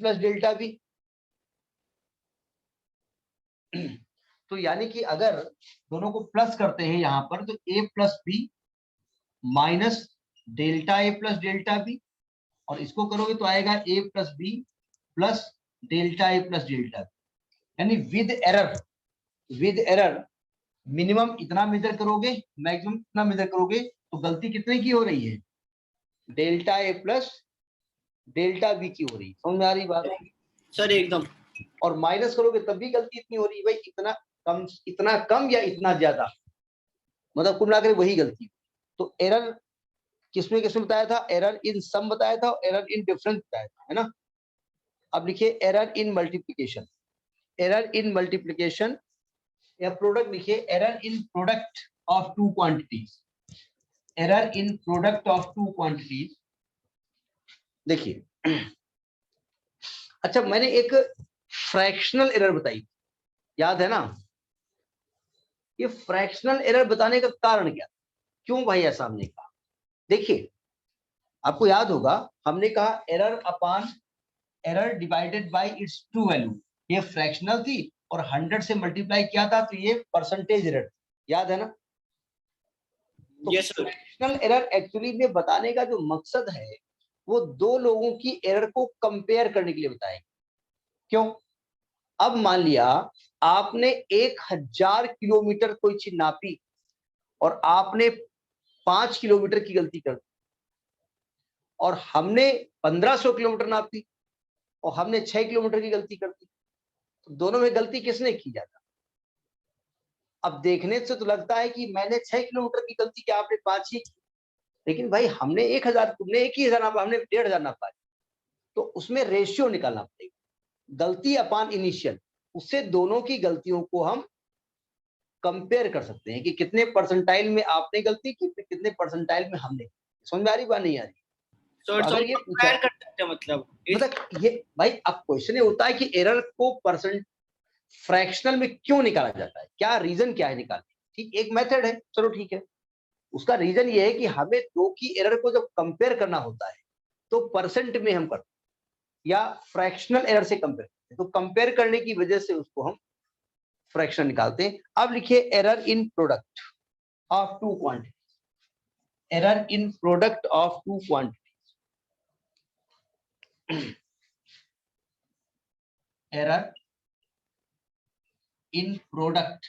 Plus delta B. तो यानी कि अगर दोनों को प्लस करते हैं यहां पर, तो ए प्लस बी माइनस डेल्टा ए प्लस डेल्टा बी, और इसको करोगे तो आएगा ए plus B plus delta A plus delta B. यानी विद एरर मिनिमम इतना मेजर करोगे, मैक्सिमम इतना मेजर करोगे, तो गलती कितने की हो रही है? Delta A plus delta B की हो रही है। समझ में आ रही बात सर? एकदम। और माइनस करोगे तब भी गलती इतनी हो रही है भाई, इतना कम या इतना ज्यादा, मतलब कुल मिलाकर वही गलती। तो एरर किसमें किसमें बताया था? एरर इन सम बताया था, एरर इन डिफरेंस बताया था, है ना। अब लिखिए error in multiplication. Error in multiplication या प्रोडक्ट लिखिए, error in product of two quantities. Error in product of two quantities. देखिए अच्छा, मैंने एक फ्रैक्शनल एरर बताई, याद है ना? ये फ्रैक्शनल एरर बताने का कारण क्या, क्यों भाई ऐसा हमने कहा? देखिए आपको याद होगा हमने कहा error upon error divided by it's true value. ये फ्रैक्शनल थी और 100 से मल्टीप्लाई किया था तो ये परसेंटेज एरर, याद है ना? तो फ्रैक्शनल एरर एक्चुअली में बताने का जो मकसद है वो दो लोगों की एरर को कंपेयर करने के लिए बताएंगे। क्यों? अब मान लिया आपने 1000 किलोमीटर कोई चीज नापी और आपने 5 किलोमीटर की गलती कर दी, और हमने 1500 किलोमीटर नापी और हमने 6 किलोमीटर की गलती कर दी, तो दोनों में गलती किसने की ज्यादा? अब देखने से तो लगता है कि मैंने 6 किलोमीटर की गलती की, आपने 5 ही की, लेकिन भाई हमने 1000, तुमने 1000 नापा, हमने 1500 नापा, तो उसमें रेशियो निकालना पड़ेगा, गलती अपान इनिशियल। उससे दोनों की गलतियों को हम कंपेयर कर सकते हैं कि कितने परसेंटाइल में आपने गलती की, कितने परसेंटाइल में हमने। समझ में आ रही बात, नहीं आ रही? तो अगर ये कंपेयर कर सकते हैं, मतलब ये भाई अब क्वेश्चन ये होता है कि एरर को परसेंट फ्रैक्शनल में क्यों निकाला जाता है, क्या रीजन क्या है निकालने? ठीक, एक मेथड है, चलो ठीक है। उसका रीजन ये है कि हमें दो की एरर को जब कंपेयर करना होता है तो परसेंट में हम करते हैं या फ्रैक्शनल एरर से कंपेयर करते हैं, तो कंपेयर करने की वजह से उसको हम फ्रैक्शन निकालते हैं। अब लिखिए error in product of two quantities. Error in product of two quantities. Error in product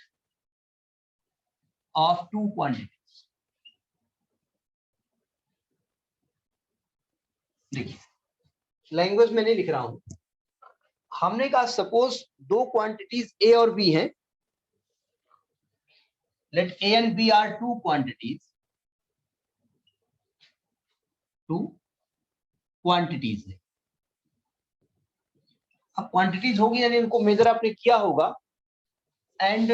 of two quantities. देखिए लैंग्वेज में नहीं लिख रहा हूं, हमने कहा सपोज दो क्वांटिटीज ए और बी हैं, let A and B are two quantities, two quantities है। अब क्वांटिटीज होगी यानी इनको मेजर आपने किया होगा, and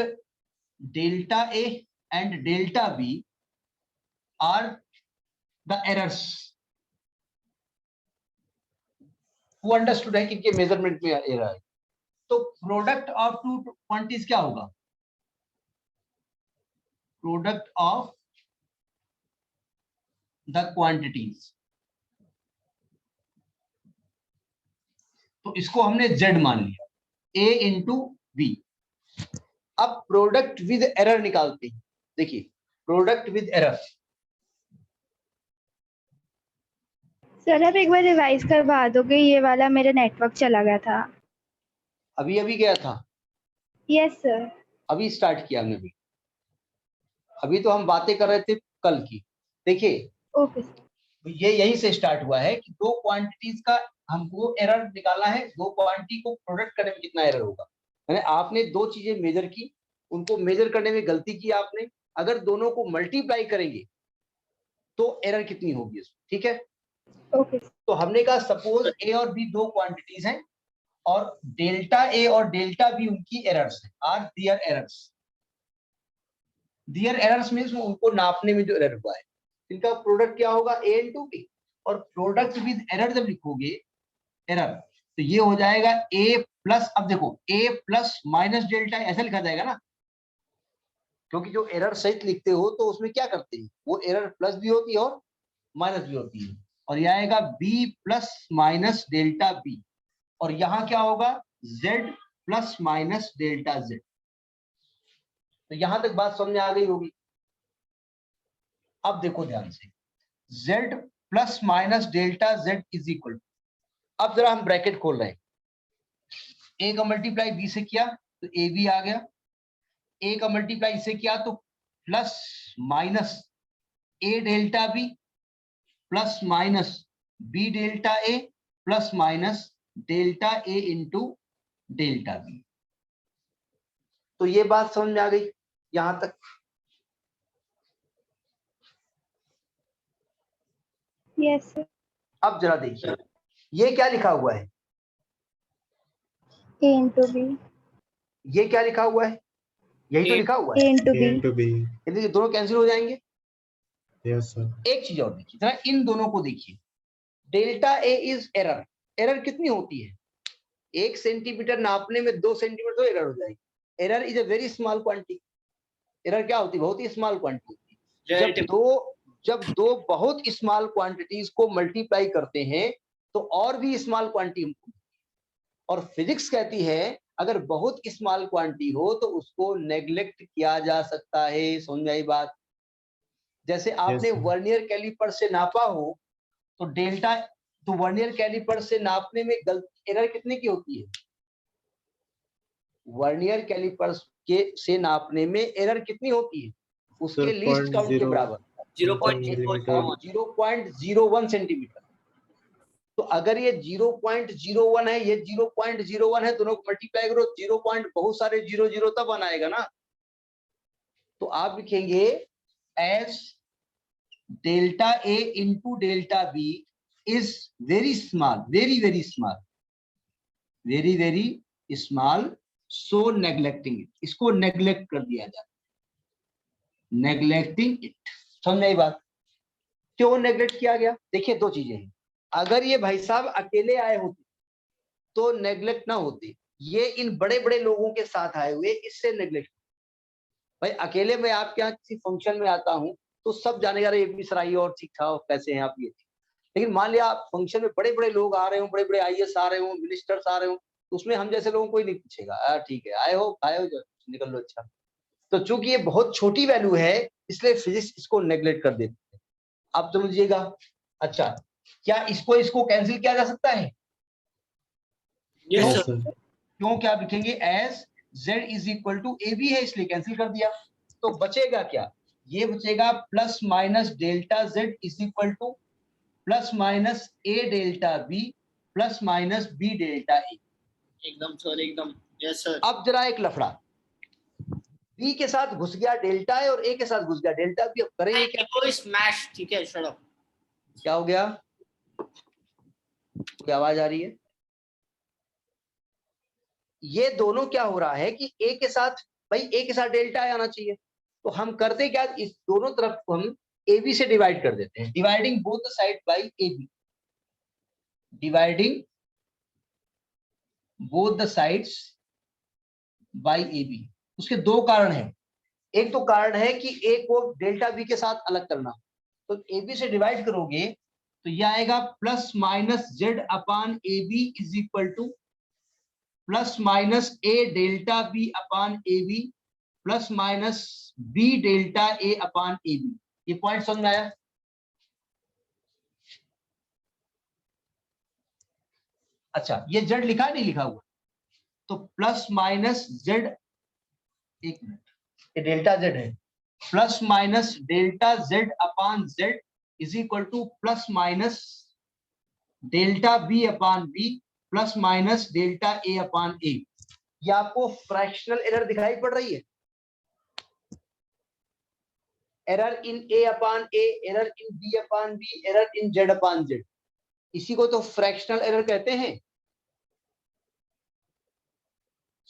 delta A and delta B are the errors. वो अंडरस्टूड है कि इनके मेजरमेंट में एरर है। तो प्रोडक्ट ऑफ टू क्वांटिटीज क्या होगा? Product of the quantities. तो इसको हमने Z मान लिया, A इंटू बी। अब प्रोडक्ट विद एरर निकालते हैं। देखिए प्रोडक्ट विद एरर। सर आप एक बार रिवाइज करवा दोगे, ये वाला मेरा नेटवर्क चला गया था। अभी अभी गया था? Yes sir. अभी स्टार्ट किया हमने भी, अभी तो हम बातें कर रहे थे कल की। देखिए ओके सर। ये यहीं से स्टार्ट हुआ है कि दो क्वांटिटीज का हमको एरर निकालना है, दो क्वांटिटी को प्रोडक्ट करने में कितना एरर होगा। यानी आपने दो चीजें मेजर की, उनको मेजर करने में गलती की आपने, अगर दोनों को मल्टीप्लाई करेंगे तो एरर कितनी होगी उसमें, ठीक है? ओके। तो हमने कहा सपोज ए और बी दो क्वांटिटीज हैं और डेल्टा ए और डेल्टा बी उनकी एरर्स हैं, are their errors. Their errors means उनको नापने में जो एरर हुआ है, इनका प्रोडक्ट क्या होगा? ए इंटू बी। और प्रोडक्ट विद एरर जब लिखोगे एरर, तो ये हो जाएगा ए प्लस, अब देखो ए प्लस माइनस डेल्टा, ऐसा लिखा जाएगा ना, क्योंकि जो एरर सहित लिखते हो तो उसमें क्या करते हैं, वो एरर प्लस भी होती है और माइनस भी होती है। और ये आएगा B plus minus delta B. और यहां क्या होगा, z plus minus delta z। तो यहां तक बात समझ में आ गई होगी। अब देखो ध्यान से, z plus minus delta z is equal, अब जरा हम ब्रैकेट खोल रहे हैं, a का मल्टीप्लाई b से किया तो ab आ गया, a का मल्टीप्लाई से किया तो plus minus a delta b plus minus b delta a plus minus delta a into delta b। तो ये बात समझ में आ गई यहां तक। Yes sir. अब जरा देखिए, ये क्या लिखा हुआ है, a into b। ये क्या लिखा हुआ है, यही तो लिखा हुआ a है, into b। into b। ये दोनों कैंसिल हो जाएंगे। Yes sir। एक चीज और देखिए, जरा इन दोनों को देखिए, delta A is error, error कितनी होती है, 1 सेंटीमीटर नापने में 2 सेंटीमीटर तो एरर हो जाएगी। Error is a very small quantity, error क्या होती है, बहुत ही स्मॉल क्वांटिटी होती है। जब दो बहुत स्मॉल क्वांटिटीज को मल्टीप्लाई करते हैं तो और भी स्मॉल क्वांटिटी, और फिजिक्स कहती है अगर बहुत स्मॉल क्वांटिटी हो तो उसको नेग्लेक्ट किया जा सकता है। समझ में आई बात। जैसे आपने sir। वर्नियर कैलिपर से नापा हो तो डेल्टा, तो वर्नियर कैलिपर से नापने में गलती, एरर कितने की होती है, वर्नियर कैलिपर के से नापने में एरर कितनी होती है, उसके Sir, लीस्ट काउंट के 0.0 बराबर, 0.01 सेंटीमीटर। तो अगर ये 0.01 है, ये 0.01 है, दोनों को मल्टीप्लाई करो, 0 पॉइंट बहुत सारे 00 तब आएगा ना। तो आप लिखेंगे as delta A into delta B is very small, very very small, very very small, so neglecting it, इसको नेग्लेक्ट कर दिया जाता है, नेग्लेक्टिंग इट। समझ आई बात, क्यों नेग्लेक्ट किया गया। देखिए दो चीजें हैं, अगर ये भाई साहब अकेले आए होते तो नेग्लेक्ट ना होते, ये इन बड़े बड़े लोगों के साथ आए हुए, इससे नेग्लेक्ट। भाई अकेले में आपके यहाँ किसी फंक्शन में आता हूँ तो सब जानेगा ये भी सराही और ठीक ठाक कैसे हैं आप, ये। लेकिन मान लिया आप फंक्शन में बड़े बड़े लोग आ रहे हो, बड़े बड़े आईएएस आ रहे हो, मिनिस्टर्स आ रहे हो, तो उसमें हम जैसे लोगों को कोई नहीं पूछेगा, ठीक है आए हो खाए हो निकल लो, अच्छा। तो चूंकि ये बहुत छोटी वैल्यू है इसलिए फिजिक्स इसको नेग्लेक्ट कर देती है। आप समझिएगा। अच्छा, क्या इसको इसको कैंसिल किया जा सकता है, Yes sir। क्यों, क्या लिखेंगे, as z is equal to A B है इसलिए कैंसिल कर दिया। तो बचेगा क्या, ये बचेगा plus minus delta z is equal to plus minus A delta b plus minus B delta a. एकदम सर, एकदम। Yes sir. अब जरा एक लफड़ा, बी के साथ घुस गया डेल्टा है और ए के साथ घुस गया डेल्टा बी, अब करेंगे क्या, कोई स्मैश, ठीक है, शट अप। क्या हो गया, कोई आवाज आ रही है। ये दोनों क्या हो रहा है कि ए के साथ, भाई ए के साथ डेल्टा आना चाहिए, तो हम करते क्या, इस दोनों तरफ को हम ए बी से डिवाइड कर देते हैं, dividing both the side by A B, dividing both the sides by A B. उसके दो कारण हैं, एक तो कारण है कि ए को डेल्टा बी के साथ अलग करना, तो ए बी से डिवाइड करोगे तो यह आएगा plus minus Z upon A B is equal to plus minus A delta B upon A B plus minus B delta A upon A B. ये पॉइंट समझ में आया। अच्छा, ये जेड लिखा नहीं लिखा हुआ, तो प्लस माइनस जेड, एक मिनट, ये डेल्टा जेड है, plus minus delta Z upon Z is equal to plus minus delta B upon B plus minus delta A upon A. ये आपको फ्रैक्शनल एरर दिखाई पड़ रही है, error in A upon A, error in B upon B, error in Z upon Z, इसी को तो fractional error कहते हैं।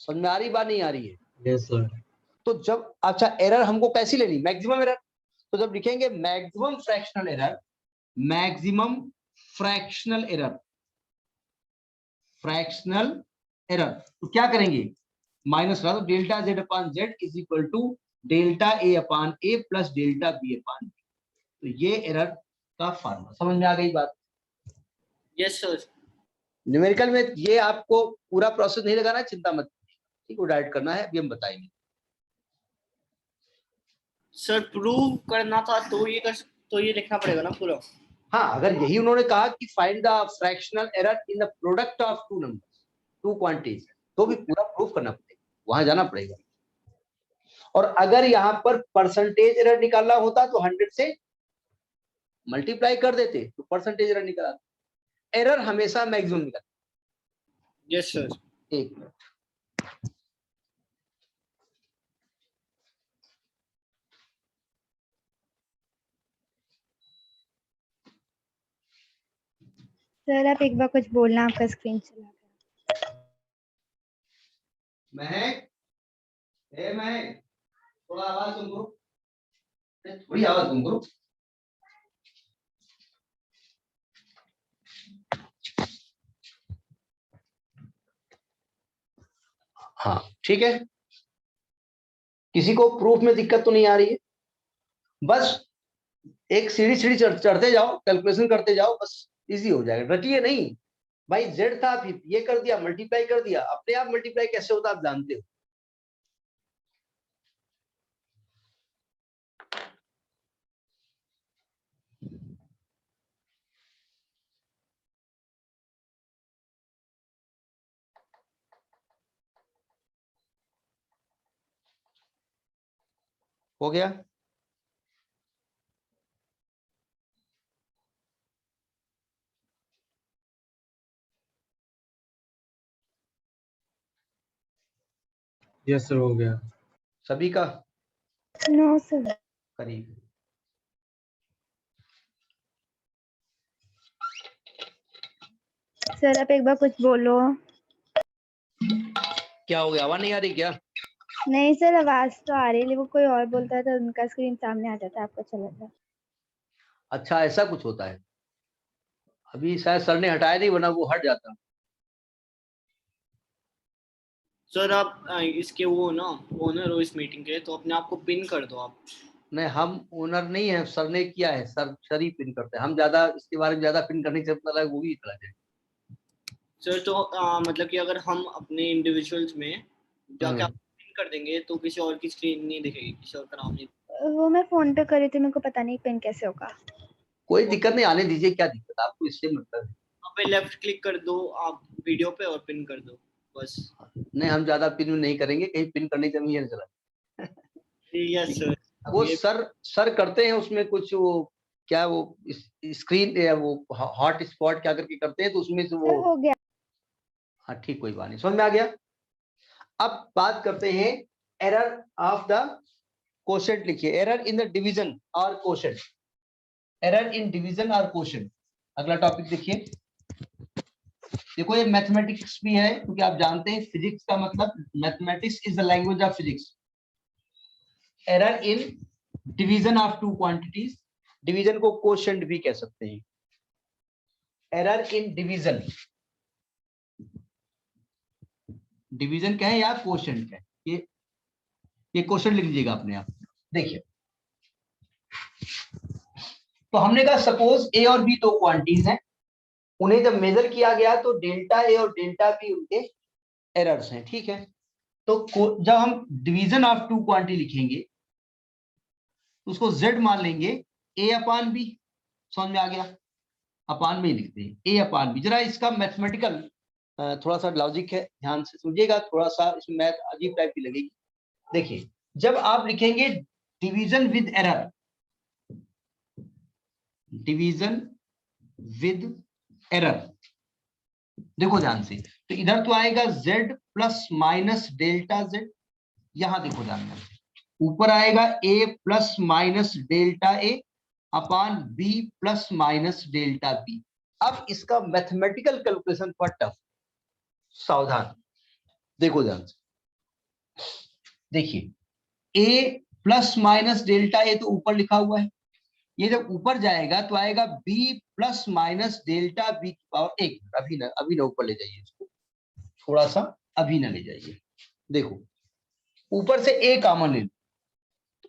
समझ में आ रही बात, नहीं आ रही है। Yes sir। तो जब, अच्छा एरर हमको कैसी लेनी, मैक्सिमम एरर, तो जब लिखेंगे maximum fractional error, maximum fractional error, fractional error, तो क्या करेंगे, माइनस लगा, तो delta Z upon Z is equal to delta A upon A plus delta B upon B. तो ये एरर का फार्मूला, समझ में आ गई बात। Yes sir. न्यूमेरिकल में ये आपको पूरा प्रोसेस नहीं लगाना है, चिंता मत, ठीक है, डायरेक्ट करना है, अभी हम बताएंगे। सर प्रूव करना था तो ये लिखना पड़ेगा ना पूरा। हाँ, अगर यही उन्होंने कहा कि find the fractional error in the product of two numbers, two quantities, तो भी पूरा प्रूफ करना पड़ेगा, वहां जाना पड़ेगा। और अगर यहाँ पर परसेंटेज एरर निकालना होता तो 100 से मल्टीप्लाई कर देते तो परसेंटेज एरर निकला। एरर हमेशा मैक्सिमम निकलता। Yes sir. एक मिनट, सर आप एक बार कुछ बोलना, आपका स्क्रीन चला गया। महक, महक, थोड़ा आवाज कम करो, थोड़ी आवाज कम करो। हाँ ठीक है, किसी को प्रूफ में दिक्कत तो नहीं आ रही है? बस एक सीढ़ी सीढ़ी चढ़ते जाओ, कैलकुलेशन करते जाओ, बस इजी हो जाएगा। रटिए नहीं भाई, जेड था फिर ये कर दिया, मल्टीप्लाई कर दिया, अपने आप मल्टीप्लाई कैसे होता आप जानते हो। हो गया? यस सर, हो गया। सभी का नो सर। करीब। सर आप एक बार कुछ बोलो। क्या हो गया, आवाज नहीं आ रही क्या? नहीं सर, आवाज तो आ रही है, लेकिन वो कोई और बोलता है तो उनका स्क्रीन सामने आ जाता है, आपका चला जाता। अच्छा, ऐसा कुछ होता है। अभी शायद सर ने हटाया नहीं, वरना वो हट जाता। सर आप इसके वो ना ओनर हो इस मीटिंग के, तो अपने आप को पिन कर दो आप। नहीं, हम ओनर नहीं है, सर ने किया है, सर ही पिन करते हैं। हम ज्यादा इसके बारे में ज्यादा पिन करने से पता है वो भी चला जाए। सर तो मतलब कि अगर हम अपने इंडिविजुअल्स में जाके आप पिन कर देंगे तो किसी और की स्क्रीन नहीं दिखेगी, किसी और का नाम नहीं। वो मैं फोन पे करी थी, मेरे को पता नहीं पिन कैसे होगा। कोई दिक्कत नहीं, आने दीजिए, क्या दिक्कत आपको इससे मतलब है? वहाँ पे लेफ्ट क्लिक कर दो आप वीडियो पे और पिन कर दो बस। नहीं, हम ज्यादा पिन नहीं करेंगे, कहीं पिन करने से नहीं चला। Yes sir. वो ये सर करते हैं उसमें कुछ, वो क्या, वो स्क्रीन या वो हॉट स्पॉट क्या करके करते हैं, तो उसमें से वो। सर हो गया। हाँ ठीक, कोई बात नहीं, समझ में आ गया। अब बात करते हैं एरर ऑफ द क्वोशंट। लिखिए एरर इन द डिवीजन और क्वोशंट। एरर इन डिवीजन और क्वोशंट, अगला टॉपिक देखिए। देखो ये मैथमेटिक्स भी है, क्योंकि आप जानते हैं फिजिक्स का मतलब, mathematics is the language of physics. Error in division of two quantities, division को क्वोशंट भी कह सकते हैं। एरर इन डिवीजन, डिवीजन क्या है या क्वोशंट क्या है, ये क्वेश्चन लिख लीजिएगा अपने आप। देखिए, तो हमने कहा सपोज ए और बी दो क्वांटिटीज हैं, उन्हें जब मेजर किया गया तो डेल्टा ए और डेल्टा बी उनके एरर्स हैं, ठीक है। तो जब हम डिवीजन ऑफ टू क्वांटिटी लिखेंगे तो उसको जेड मान लेंगे, ए अपान बी। समझ में आ गया? अपान में ही लिखते हैं, ए अपान बी। जरा इसका मैथमेटिकल थोड़ा सा लॉजिक है, ध्यान से समझिएगा, थोड़ा सा इसमें मैथ अजीब टाइप की लगेगी। देखिए, जब आप लिखेंगे division with error, division with error, देखो ध्यान से, तो इधर तो आएगा z plus minus delta z। यहां देखो ध्यान से, ऊपर आएगा a plus minus delta a upon b plus minus delta b। अब इसका मैथमेटिकल कैलकुलेशन पर टफ, सावधान, देखो ध्यान से। देखिए a plus minus delta a तो ऊपर लिखा हुआ है, ये जब ऊपर जाएगा तो आएगा b plus minus delta b की पावर 1। अभी ना ऊपर ले जाइए इसको, थोड़ा सा अभी ना ले जाइए। देखो ऊपर से a कॉमन ले लो,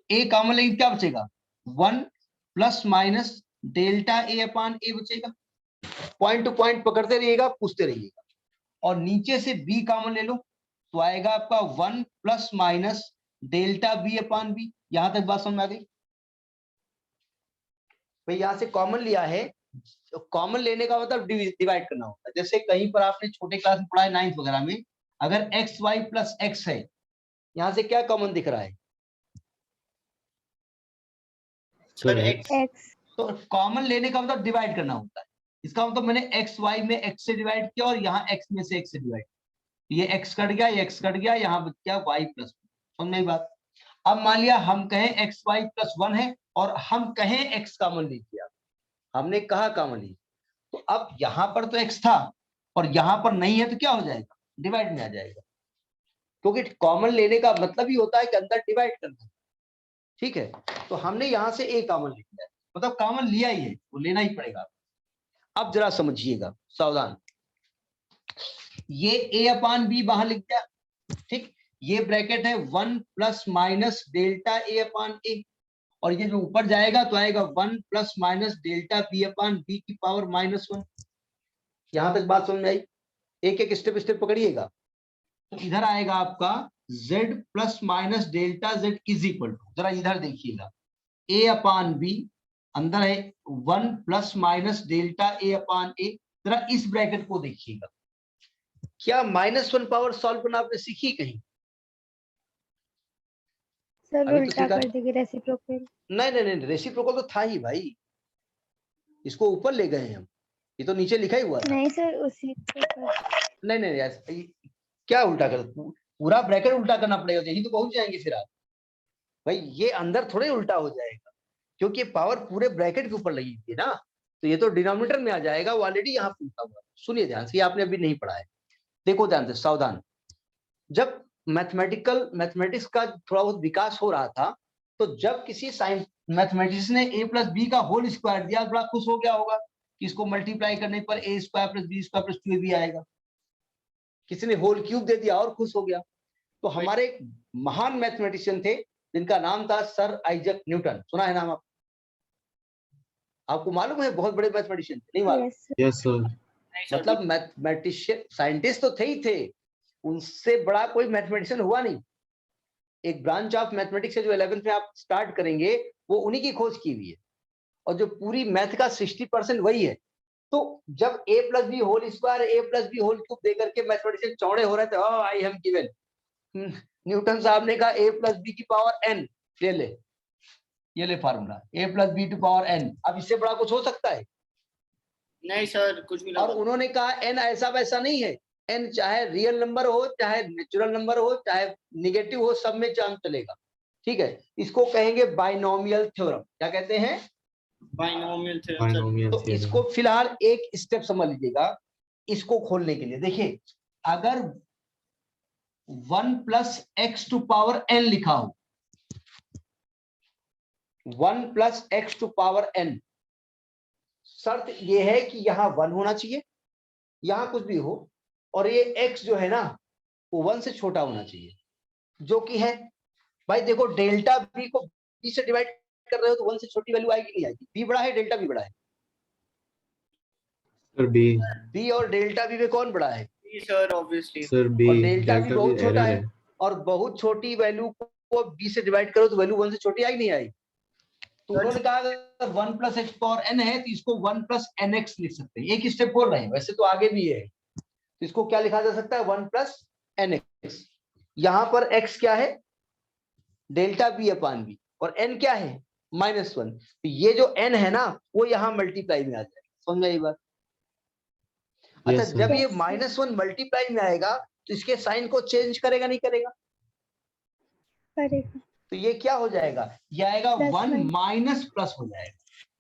a कॉमन लेंगे क्या बचेगा, 1 plus minus delta a upon a बचेगा। पॉइंट टू पॉइंट पकड़ते रहिएगा, पूछते रहिएगा। और नीचे से b कॉमन ले लो तो आएगा आपका 1 plus minus delta B upon B. यहां तक बात समझ में आ गई भाई? यहां से कॉमन लिया है, कॉमन लेने का मतलब डिवाइड करना होता है। जैसे कहीं पर आपने छोटे क्लास में पढ़ा है 9th वगैरह में, अगर एक्स वाई प्लस एक्स है, यहां से क्या कॉमन दिख रहा है? Sir X. एक्स। तो कॉमन लेने का मतलब डिवाइड करना होता है। इसका मतलब मैंने एक्स वाई में एक्स से डिवाइड किया और यहाँ एक्स में से एक्स से डिवाइड, ये एक्स कट गया, ये एक्स कट गया, यहाँ बच गया वाई प्लस। समझ में आई बात? अब मान लिया हम कहें एक्स वाई प्लस 1 है और हम कहें एक्स कॉमन लीजिए, हमने कहा कॉमन लीजिए, तो अब यहाँ पर तो एक्स था और यहाँ पर नहीं है, तो क्या हो जाएगा? डिवाइड में आ जाएगा, क्योंकि कॉमन लेने का मतलब ही होता है कि अंदर डिवाइड करना। ठीक है, तो हमने यहां से ए कॉमन लिया है, मतलब कॉमन लिया ही है, वो लेना ही पड़ेगा। अब जरा समझिएगा, सावधान। ये ए अपान बी बाहर लिख दिया, ठीक, ये ब्रैकेट है 1 plus minus delta A upon ए, और ये जो ऊपर जाएगा तो आएगा 1 plus minus delta B upon B की पावर -1। यहां तक बात समझ में आई? एक एक स्टेप स्टेप पकड़िएगा। तो इधर आएगा आपका z plus minus delta z is equal to, जरा इधर देखिएगा, a अपान बी, अंदर है 1 plus minus delta a upon A. जरा इस ब्रैकेट को देखिएगा, क्या -1 पावर सॉल्व करना आपने सीखी कहीं? सर अभी तो उल्टा सीखा कर देंगे रेसिप्रोकल। नहीं नहीं नहीं, रेसिप्रोकल तो था ही भाई, इसको ऊपर ले गए हैं हम, ये तो नीचे लिखा ही हुआ था। नहीं सर उसी को कर। नहीं नहीं ऐसा क्या उल्टा कर, पूरा ब्रैकेट उल्टा करना पड़ेगा, यही तो पहुंच जाएंगे फिर आप। भाई ये अंदर थोड़े उल्टा हो जाएगा, क्योंकि पावर पूरे ब्रैकेट के ऊपर लगी थी ना, तो ये तो डिनोमिनेटर में आ जाएगा, वो ऑलरेडी यहाँ पे उल्टा हुआ। सुनिए ध्यान से, आपने अभी नहीं पढ़ा है, देखो ध्यान से, सावधान। जब मैथमेटिक्स का थोड़ा बहुत विकास हो रहा था, तो जब किसी साइंस मैथमेटिक्स ने a प्लस बी का होल स्क्वायर दिया, बड़ा खुश हो गया होगा कि इसको मल्टीप्लाई करने पर a square plus B square plus 2ab आएगा। किसी ने होल क्यूब दे दिया और खुश हो गया। तो हमारे एक महान मैथमेटिशियन थे जिनका नाम था सर आइजक न्यूटन, सुना है नाम आप? आपको मालूम है बहुत बड़े मैथमेटिशियन थे, नहीं मालूम? Yes sir. मतलब मैथमेटिशियन साइंटिस्ट तो थे ही थे, उनसे बड़ा कोई मैथमेटिशियन हुआ नहीं। एक ब्रांच ऑफ मैथमेटिक्स है जो 11th में आप स्टार्ट करेंगे, वो उन्हीं की खोज की हुई है, और जो पूरी मैथ का 60% वही है। तो जब a plus B whole square, a plus B whole cube देकर के मैथमेटिशियन चौड़े हो रहे थे, आई हैव गिवन, न्यूटन साहब ने कहा a प्लस बी की पावर n, ये ले formula, a plus B to power n। अब इससे बड़ा कुछ हो सकता है? नहीं सर, कुछ भी और नहीं। उन्होंने कहा n ऐसा वैसा नहीं है, n चाहे रियल नंबर हो, चाहे नेचुरल नंबर हो, चाहे निगेटिव हो, सब में चांस चलेगा। ठीक है, इसको कहेंगे बाइनोमियल थ्योरम। क्या कहते हैं? Binomial theorem sir. Binomial तो theorem. इसको फिलहाल एक स्टेप समझ लीजिएगा, इसको खोलने के लिए देखिए, अगर 1 plus x to power n लिखा हो, 1 plus x to power n, शर्त ये है कि यहाँ 1 होना चाहिए, यहाँ कुछ भी हो, और ये x जो है ना वो 1 से छोटा होना चाहिए, जो कि है। भाई देखो, डेल्टा b को b से डिवाइड कर रहे हो तो 1 से छोटी वैल्यू आएगी नहीं आएगी? b बड़ा है, डेल्टा b बड़ा है? Sir B. b और डेल्टा b में कौन बड़ा है? Sir obviously. Sir B. और डेल्टा b Delta बहुत B छोटा error है, है. और बहुत छोटी वैल्यू को b से डिवाइड करो तो वैल्यू 1 से छोटी आएगी नहीं आएगी? तो उन्होंने कहा अगर 1 प्लस एक्स पावर n है तो इसको 1 प्लस nx लिख सकते हैं। एक स्टेप बोल रहे हैं, वैसे तो आगे भी है, तो इसको क्या लिखा जा सकता है? 1 प्लस nx। यहाँ पर x क्या है? डेल्टा बी अपान बी, और n क्या है? -1। तो ये जो n है ना वो यहाँ मल्टीप्लाई में आ जाएगा। समझ में आई बात? अच्छा, Yes, sir. जब ये Yes, sir. -1 मल्टीप्लाई में आएगा तो इसके साइन को चेंज करेगा नहीं करेगा? करेगा। तो ये क्या हो जाएगा? ये आएगा Plus 1 minus. माइनस प्लस हो जाएगा,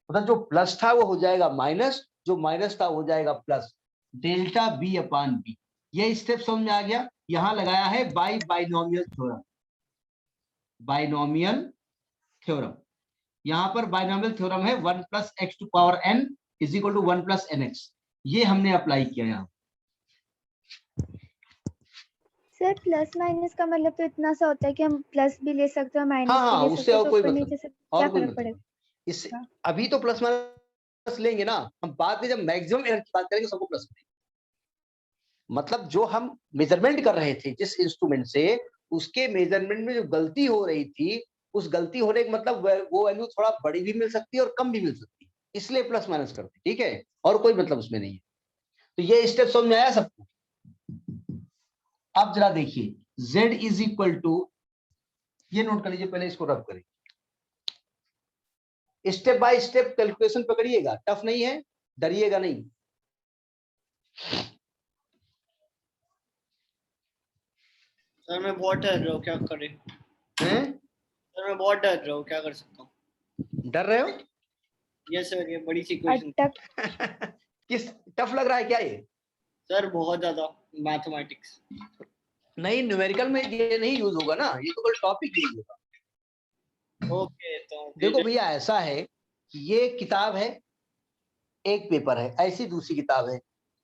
मतलब जो प्लस था वो हो जाएगा माइनस, जो माइनस था हो जाएगा plus, delta B upon B. ये स्टेप समझ में आ गया? यहां लगाया है बाइनोमियल थ्योरम, बाइनोमियल थ्योरम। यहां पर बाइनोमियल थ्योरम है 1 plus x to power n is equal to 1 plus nx, ये हमने अप्लाई किया यहाँ। सर प्लस माइनस का मतलब तो इतना सा होता है कि हम प्लस भी ले सकते हैं, माइनस हाँ, भी ले उससे सकते हैं, और तो कोई ऊपर मतलब नीचे से और क्या कोई फर्क मतलब पड़ेगा? इससे अभी तो प्लस माइनस प्लस लेंगे ना, हम बाद में जब मैक्सिमम एरर की बात करेंगे सबको प्लस करेंगे। मतलब जो हम मेजरमेंट कर रहे थे जिस इंस्ट्रूमेंट से, उसके मेजरमेंट में जो गलती हो रही थी, उस गलती होने का मतलब वो वैल्यू थोड़ा बड़ी भी मिल सकती है और कम भी मिल सकती है, इसलिए प्लस माइनस करते हैं, ठीक है, और कोई मतलब उसमें नहीं है। तो ये स्टेप समझ में आया सबको? अब जरा देखिए, z इज इक्वल टू, ये नोट कर लीजिए, पहले इसको रब करें, स्टेप बाय स्टेप कैलकुलेशन पकड़िएगा, टफ नहीं है, डरिएगा नहीं। सर मैं बहुत डर रहा हूँ, क्या करें? हैं? सर मैं बहुत डर रहा हूँ, क्या कर सकता हूँ? डर रहे हो? यस सर, ये बड़ी सी क्वेश्चन। अटक किस टफ लग रहा है क्या ये? सर बहुत ज्यादा मैथमेटिक्स। नहीं, न्यूमेरिकल में ये नहीं यूज होगा ना, ये तो केवल टॉपिक यूज होगा। ओके, तो देखो भैया, ऐसा है कि ये किताब है, एक पेपर है, ऐसी दूसरी किताब है।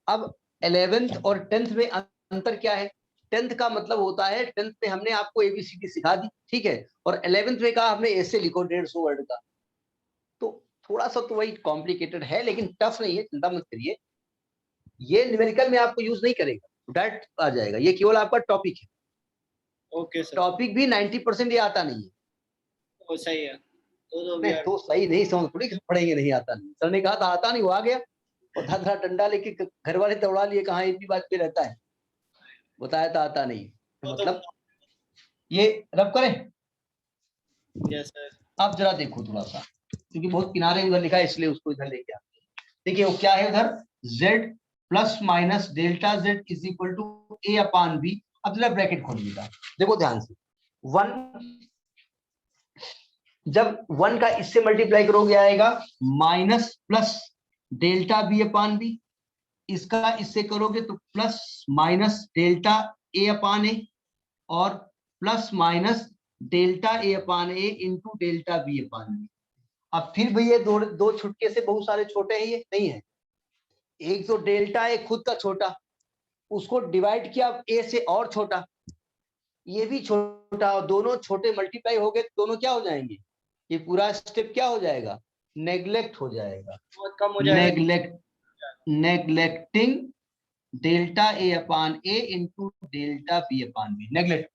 अब 11th और 10th में अंतर क्या है? 10th का मतलब होता है, 10th में हमने आपको एबीसीडी सिखा दी, ठीक है, और 11th में कहा हमने ऐसे लिखो 150 वर्ड का। तो थोड़ा सा तो वही कॉम्प्लिकेटेड है, लेकिन टफ नहीं है, चिंता मत करिए। ये न्यूमेरिकल में आपको यूज नहीं करेगा, डायरेक्ट आ जाएगा, ये केवल आपका टॉपिक है। ओके सर, टॉपिक भी 90% ये आता नहीं है। तो सही है। तो नहीं तो सही नहीं समझ थोड़ी पढ़ेंगे, नहीं आता नहीं, सर ने कहा था आता नहीं, वो आ गया और धाधरा डंडा लेके घर वाले दौड़ा लिए, कहा इतनी बात पे रहता है, बताया था आता नहीं, तो मतलब ये रब करें। Yes sir. अब जरा देखो थोड़ा सा, क्योंकि बहुत किनारे उधर लिखा है इसलिए उसको इधर लेके आते हैं। देखिए वो क्या है उधर, z plus minus delta z is equal to a upon b। अब जरा ब्रैकेट खोलिएगा, देखो ध्यान से, 1 जब 1 का इससे मल्टीप्लाई करोगे आएगा minus plus delta B upon B, इसका इससे करोगे तो plus minus delta A upon ए, और plus minus delta A upon A into delta B upon B. अब फिर भी ये दो छुटके से बहुत सारे छोटे हैं, ये नहीं है, एक तो डेल्टा ए खुद का छोटा, उसको डिवाइड किया ए से और छोटा, ये भी छोटा, और दोनों छोटे मल्टीप्लाई हो गए, दोनों क्या हो जाएंगे, ये पूरा स्टेप क्या हो जाएगा, नेग्लेक्ट हो जाएगा, बहुत कम हो जाएगा। Neglecting delta A upon A into delta B upon B, neglect.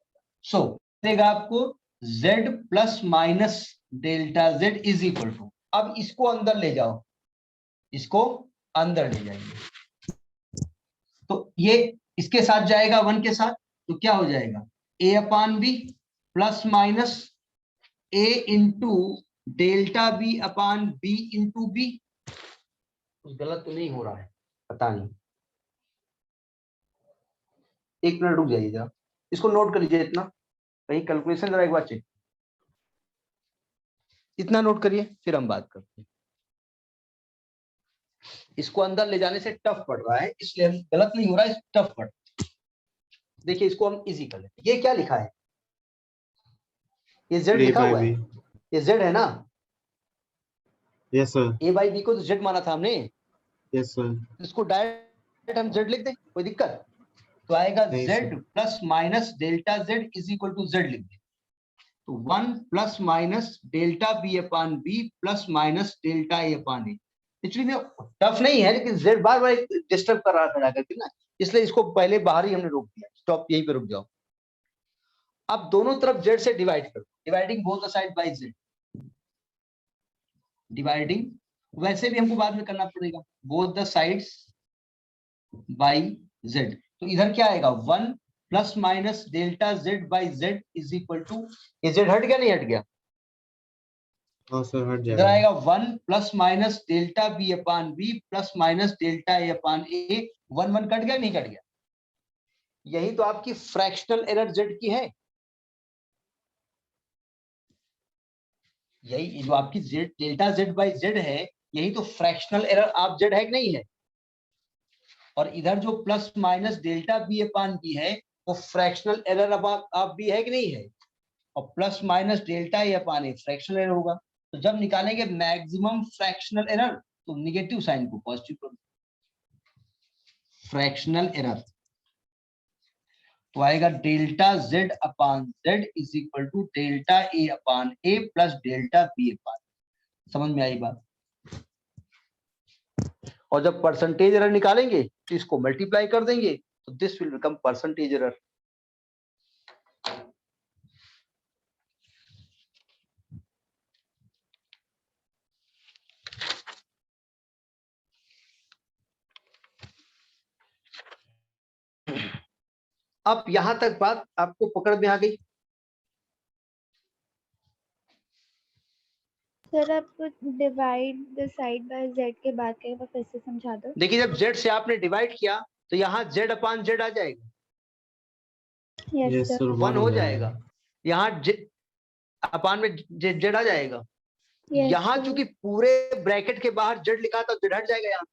So देगा आपको z plus minus delta z is equal to, अब इसको अंदर ले जाओ, इसको अंदर ले जाइए, तो ये इसके साथ जाएगा 1 के साथ, तो क्या हो जाएगा a upon B plus minus a into delta B upon B into B. कुछ गलत तो नहीं हो रहा है, पता नहीं, एक मिनट रुक जाइए जरा, इसको नोट कर लीजिए, इतना कहीं कैलकुलेशन जरा एक बार चेक, इतना नोट करिए, फिर हम बात करते हैं। इसको अंदर ले जाने से टफ पड़ रहा है, इसलिए गलत नहीं हो रहा है, टफ पड़ रहा है। देखिए इसको हम इजी कर लेते हैं, ये क्या लिखा है, ये z लिखा हुआ है, ये z है ना, yes sir, a by B को तो z माना था हमने, यस सर, इसको डायरेक्ट हम z लिख दें, कोई दिक्कत? तो आएगा नहीं z sir. Plus minus delta z is equal to z लिख दें, तो 1 plus minus delta B upon B plus minus delta A upon A. Actually में टफ नहीं है, लेकिन z बार बार डिस्टर्ब कर रहा था करके ना, इसलिए इसको पहले बाहर ही हमने रोक दिया, स्टॉप, यहीं पे रुक जाओ। अब दोनों तरफ z से डिवाइड करो, dividing both the side by z, dividing वैसे भी हमको बाद में करना पड़ेगा, both the sides by z, तो इधर क्या आएगा 1 plus minus delta z by z is equal to, ये z हट गया नहीं हट गया, हाँ सर, हट इधर जाएगा। आएगा 1 plus minus delta B upon B plus minus delta A upon A, 1 1 cut गया नहीं कट गया, यही तो आपकी फ्रैक्शनल एरर z की है, यही जो आपकी z delta z by z है, यही तो फ्रैक्शनल एरर आप z है कि नहीं है, और इधर जो plus minus delta B upon B है, वो फ्रैक्शनल एरर अब आप भी है कि नहीं है, और plus minus delta A upon A fractional error होगा, तो जब निकालेंगे मैक्सिमम फ्रैक्शनल एरर, तो निगेटिव साइन को पॉजिटिव करो, फ्रैक्शनल एरर, तो आएगा delta z upon z is equal to delta A upon A plus delta B upon, समझ में आई बात? और जब परसेंटेज एरर निकालेंगे तो इसको मल्टीप्लाई कर देंगे, तो this will become percentage error. अब यहां तक बात आपको पकड़ में आ गई? सर आप divide the side bye Z के बाद के बार फिर से समझा दो। देखिए जब z से आपने डिवाइड किया तो यहाँ z अपान z आ जाएगा, यस Yes सर। sir, 1 हो जाएगा। यहाँ अपान में z आ जाएगा। Yes, यहाँ sir. चूंकि पूरे ब्रैकेट के बाहर z लिखा था, z हट जाएगा यहाँ,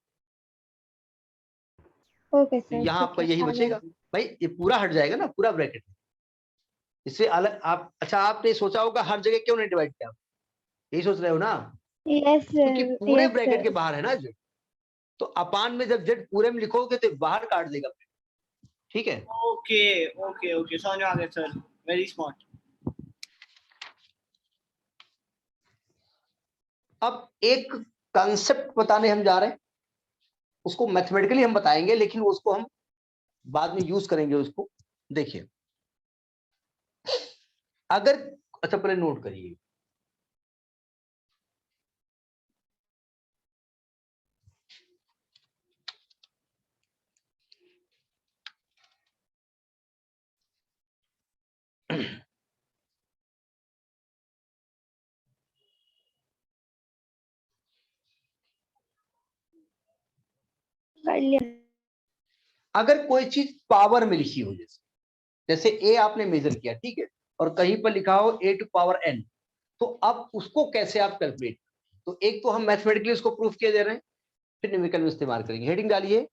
ओके तो सर। यहाँ आपका यही बचेगा। भाई ये पूरा हट जाएगा ना, पूरा ब्रैकेट। इससे अलग आप, अच्छा आपने सोचा होगा हर जगह क्यों नहीं डिवाइड किया, यही सोच रहे हो ना? यस क्योंकि सर। पूरे यस ब्रैकेट के सर। बाहर है ना z, तो अपान में जब z पूरे में लिखोगे तो बाहर काट देगा, ठीक है? ओके ओके ओके, समझ में आ गया सर, वेरी स्मार्ट। अब एक कंसेप्ट बताने हम जा रहे हैं, उसको मैथमेटिकली हम बताएंगे, लेकिन उसको हम बाद में यूज करेंगे उसको। देखिए अगर, अच्छा पहले नोट करिए, कर लिया। अगर कोई चीज पावर में लिखी हो, जैसे a आपने मेजर किया, ठीक है, और कहीं पर लिखा हो a टू पावर n, तो अब उसको कैसे आप कैलकुलेट, तो एक तो हम मैथमेटिकली उसको प्रूफ किए दे रहे हैं, फिर न्यूमेरिकल में इस्तेमाल करेंगे। हेडिंग डालिए,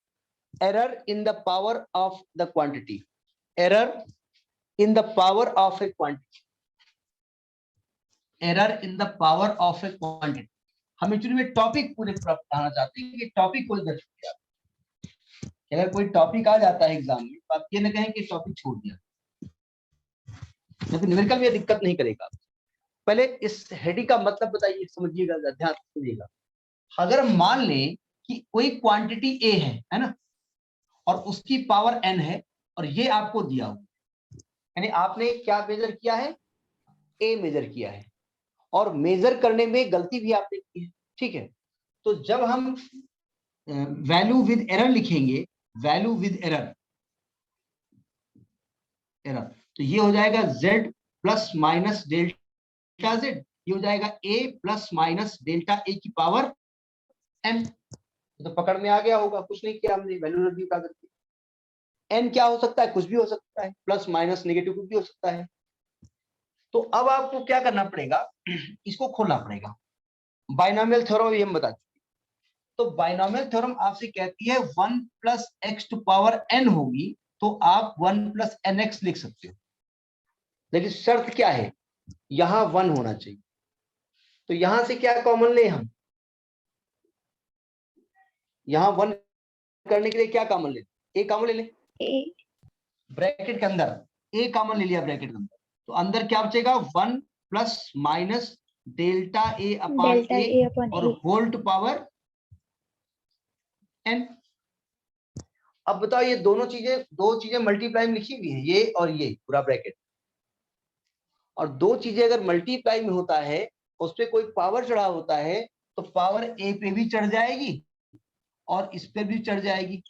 error in the power of the quantity, error in the power of A quantity, error in the power of A quantity. हम एक्चुअली में टॉपिक पूरे पढ़ाना चाहते हैं कि टॉपिक को दर्ज किया। अगर कोई टॉपिक आ जाता है एग्जाम में तो आप ये ना कहें कि टॉपिक छोड़ दिया, लेकिन न्यूमेरिकल में दिक्कत नहीं करेगा। पहले इस हेडिंग का मतलब बताइए, समझिएगा, ध्यान सुनिएगा। अगर हम मान लें कि कोई क्वांटिटी ए है ना, और उसकी पावर n है, और ये आपको दिया हुआ, यानी आपने क्या मेजर किया है, ए मेजर किया है, और मेजर करने में गलती भी आपने की है, ठीक है? तो जब हम वैल्यू विद एरर लिखेंगे, वैल्यू विद एरर, एरर, तो ये हो जाएगा z plus minus delta z, ये हो जाएगा a plus minus delta a की पावर n। तो पकड़ में आ गया होगा, कुछ नहीं किया हमने, वैल्यू रख दी उठा करके। n क्या हो सकता है, कुछ भी हो सकता है, प्लस माइनस नेगेटिव कुछ भी हो सकता है। तो अब आपको क्या करना पड़ेगा, इसको खोलना पड़ेगा। बाइनोमियल थ्योरम ये हम बता चुके। तो बाइनोमियल थ्योरम आपसे कहती है 1 plus x to power n होगी, तो आप 1 प्लस nx लिख सकते हो, लेकिन शर्त क्या है, यहां 1 होना चाहिए। तो यहां से क्या कॉमन ले हम, यहां 1 करने के लिए क्या कॉमन ले, ए कॉमन ले ले, ब्रैकेट के अंदर ए कॉमन ले लिया ब्रैकेट के अंदर, तो अंदर क्या बचेगा, 1 plus minus delta A upon ए और होल टू पावर n। अब बताओ ये दोनों चीजें, दो चीजें मल्टीप्लाई में लिखी हुई है, ये और ये पूरा ब्रैकेट, और दो चीजें अगर मल्टीप्लाई में होता है, उस पर कोई पावर चढ़ा होता है, तो पावर ए पे भी चढ़ जाएगी और इस पे भी चढ़ जाएगी।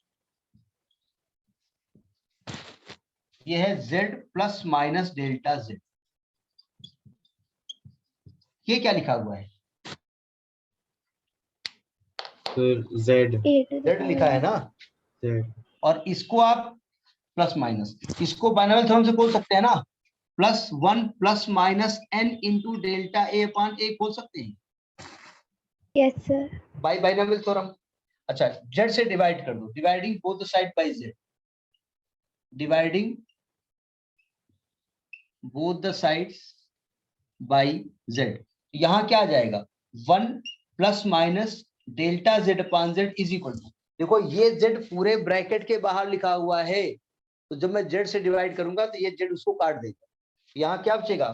ये है z plus minus delta z। ये क्या लिखा हुआ है, Z z लिखा है ना, Z और इसको आप प्लस माइनस, इसको बाइनोमियल थ्योरम से बोल सकते हैं ना, plus 1 plus minus n into delta A upon A बोल सकते हैं। Yes sir. By binomial theorem. अच्छा z से डिवाइड कर दो, dividing both the side by z, dividing both the sides by z, यहां क्या आ जाएगा, 1 plus minus delta z upon z is equal to, देखो ये z पूरे ब्रैकेट के बाहर लिखा हुआ है, तो जब मैं z से डिवाइड करूंगा तो ये z उसको काट देगा, यहाँ क्या बचेगा,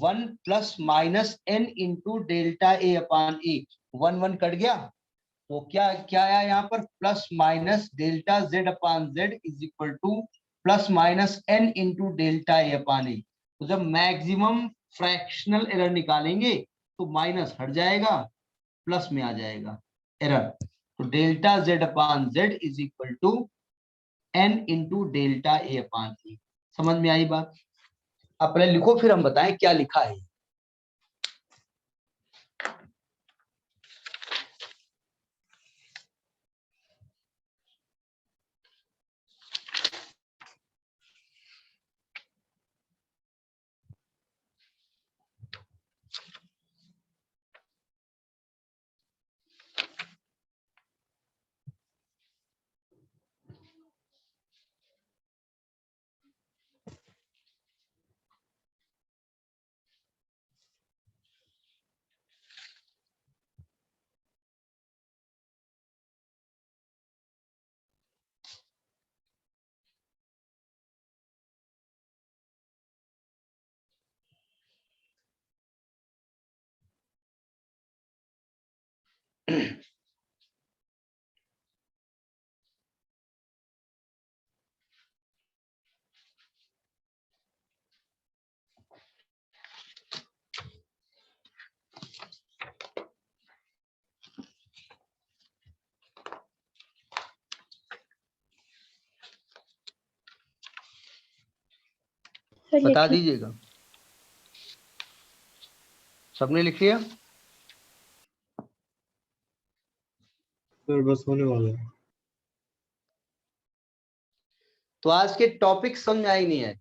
1 plus minus n into delta A upon A, 1 1 cut गया, तो क्या क्या आया यहाँ पर, plus minus delta Z upon Z is equal to plus minus N into delta A upon A. तो जब मैक्सिमम फ्रैक्शनल एरर निकालेंगे तो माइनस हट जाएगा, प्लस में आ जाएगा एरर। तो delta Z upon Z is equal to N into delta A upon A. समझ में आई बात? अब पहले लिखो फिर हम बताएं क्या लिखा है। सर बता लिखिए। दीजिएगा, सबने लिख लिया? सर बस होने वाला है। तो आज के टॉपिक समझ आई नहीं है?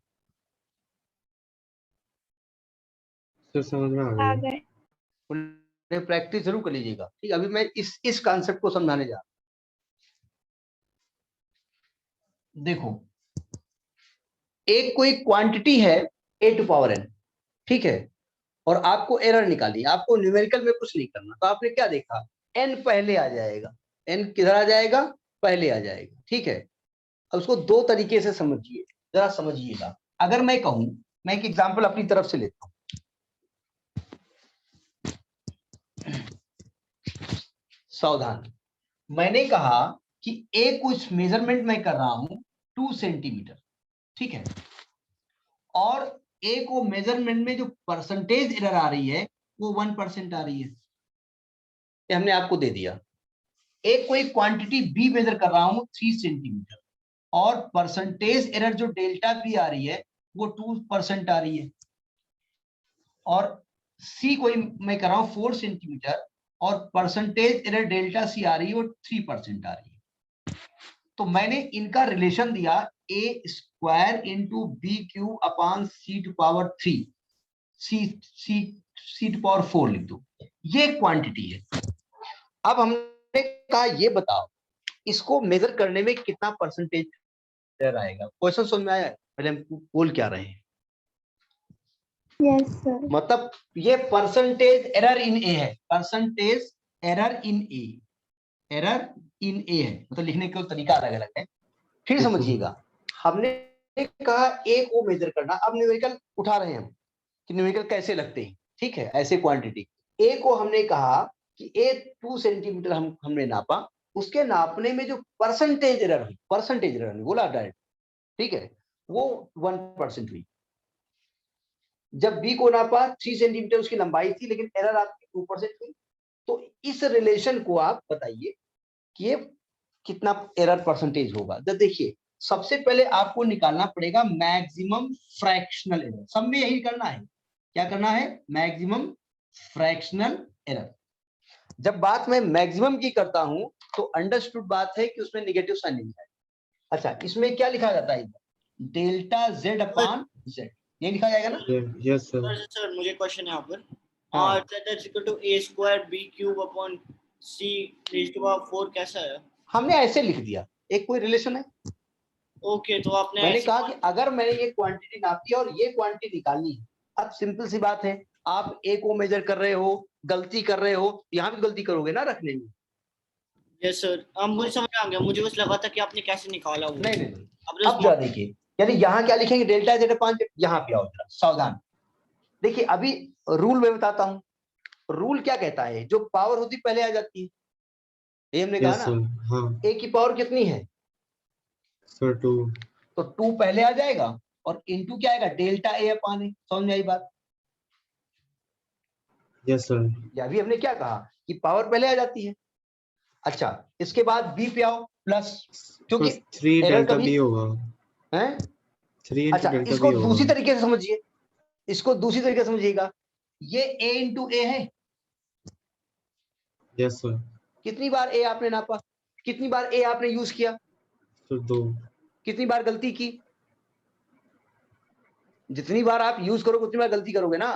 सर समझ में आ आ गई। गए। उन्हें प्रैक्टिस जरूर कर लीजिएगा, ठीक है? अभी मैं इस कॉन्सेप्ट को समझाने जा रहा हूं। देखो, एक कोई क्वांटिटी है a टू पावर n, ठीक है, और आपको एरर निकाली, आपको न्यूमेरिकल में कुछ नहीं करना, तो आपने क्या देखा, n पहले आ जाएगा, n किधर आ जाएगा, पहले आ जाएगा, ठीक है। अब उसको दो तरीके से समझिए, जरा समझिएगा। अगर मैं कहूं, मैं एक एग्जांपल अपनी तरफ से लेता हूं, सावधान। मैंने कहा कि एक कुछ मेजरमेंट मैं कर रहा हूं 2 सेंटीमीटर, ठीक है, और एक वो मेजरमेंट में जो परसेंटेज एरर आ रही है वो 1% आ रही है, ये हमने आपको दे दिया। एक कोई क्वांटिटी बी मेजर कर रहा हूं 3 सेंटीमीटर, और परसेंटेज एरर जो डेल्टा बी आ रही है वो 2% आ रही है, और सी कोई मैं कर रहा हूं 4 सेंटीमीटर, और परसेंटेज एरर डेल्टा सी आ रही है वो 3% आ रही है। तो मैंने इनका रिलेशन दिया A square into B cube upon C to power 3, C to power 4 लिख दो, ये क्वांटिटी है। अब हमने कहा ये बताओ इसको मेजर करने में कितना परसेंटेज एरर आएगा। क्वेश्चन समझ में आया? पहले हम बोल क्या रहे हैं, यस सर। मतलब ये परसेंटेज एरर इन ए है, percentage error in A, error in A है, मतलब लिखने का तरीका अलग अलग है। फिर समझिएगा, हमने कहा ए को मेजर करना। अब न्यूमेरिकल उठा रहे हैं हम कि न्यूमेरिकल कैसे लगते हैं, ठीक है, ऐसे क्वांटिटी। ए को हमने कहा कि ए 2 सेंटीमीटर हमने नापा, उसके नापने में जो परसेंटेज एरर हुई, परसेंटेज एरर बोला डायरेक्ट, ठीक है, वो 1% हुई। जब बी को नापा 3 सेंटीमीटर उसकी लंबाई थी, लेकिन एरर आपकी 2% हुई। तो इस रिलेशन को आप बताइए कि ये कितना एरर परसेंटेज होगा। तो देखिए, सबसे पहले आपको निकालना पड़ेगा मैक्सिमम फ्रैक्शनल एरर। सब में यही करना है, क्या करना है, मैक्सिमम फ्रैक्शनल एरर। जब बात मैं मैक्सिमम की करता हूं तो अंडरस्टूड बात है कि उसमें नेगेटिव साइन नहीं है। अच्छा, इसमें क्या लिखा जाता है, डेल्टा जेड अपान जेड, ये लिखा जाएगा ना? Yes sir. सर मुझे क्वेश्चन है यहाँ पर। हाँ, that's equal to a square b cube upon c raise to power 4 कैसा है? हमने ऐसे लिख दिया, एक कोई रिलेशन है। ओके, तो आपने मैंने ऐसे कहा कि अगर मैंने ये क्वांटिटी नापी और ये क्वांटिटी निकालनी है, अब सिंपल सी बात है, आप ए को मेजर कर रहे हो, गलती कर रहे हो, यहाँ भी गलती करोगे ना रखने में। यस सर, अब मुझे समझ आ गया, मुझे बस लगा था कि आपने कैसे निकाला वो। नहीं नहीं नहीं, आपने अब जरा देखिए, यानी यहाँ क्या लिखेंगे, डेल्टा जेड अपान जेड, यहाँ पे आओ जरा सावधान। देखिए अभी रूल मैं बताता हूँ, रूल क्या कहता है, जो पावर होती पहले आ जाती है, ये हमने यस कहा सर, ना, हाँ ए की पावर कितनी है, सर 2। तो 2 पहले आ जाएगा और इनटू क्या आएगा, डेल्टा ए अपॉन ए। समझ में आई बात? यस सर, या भी हमने क्या कहा कि पावर पहले आ जाती है। अच्छा, इसके बाद बी पे आओ, प्लस, क्योंकि 3 एरर डेल्टा कभी बी होगा, है। 3 इंटू अच्छा, डेल्टा इसको बी होगा। दूसरी तरीके से समझिए, इसको दूसरी तरीके से समझिएगा, ये ए इंटू ए है। यस सर, कितनी बार ए आपने नापा, कितनी बार ए आपने यूज किया, सर 2। कितनी बार गलती की, जितनी बार आप यूज करोगे उतनी बार गलती करोगे ना।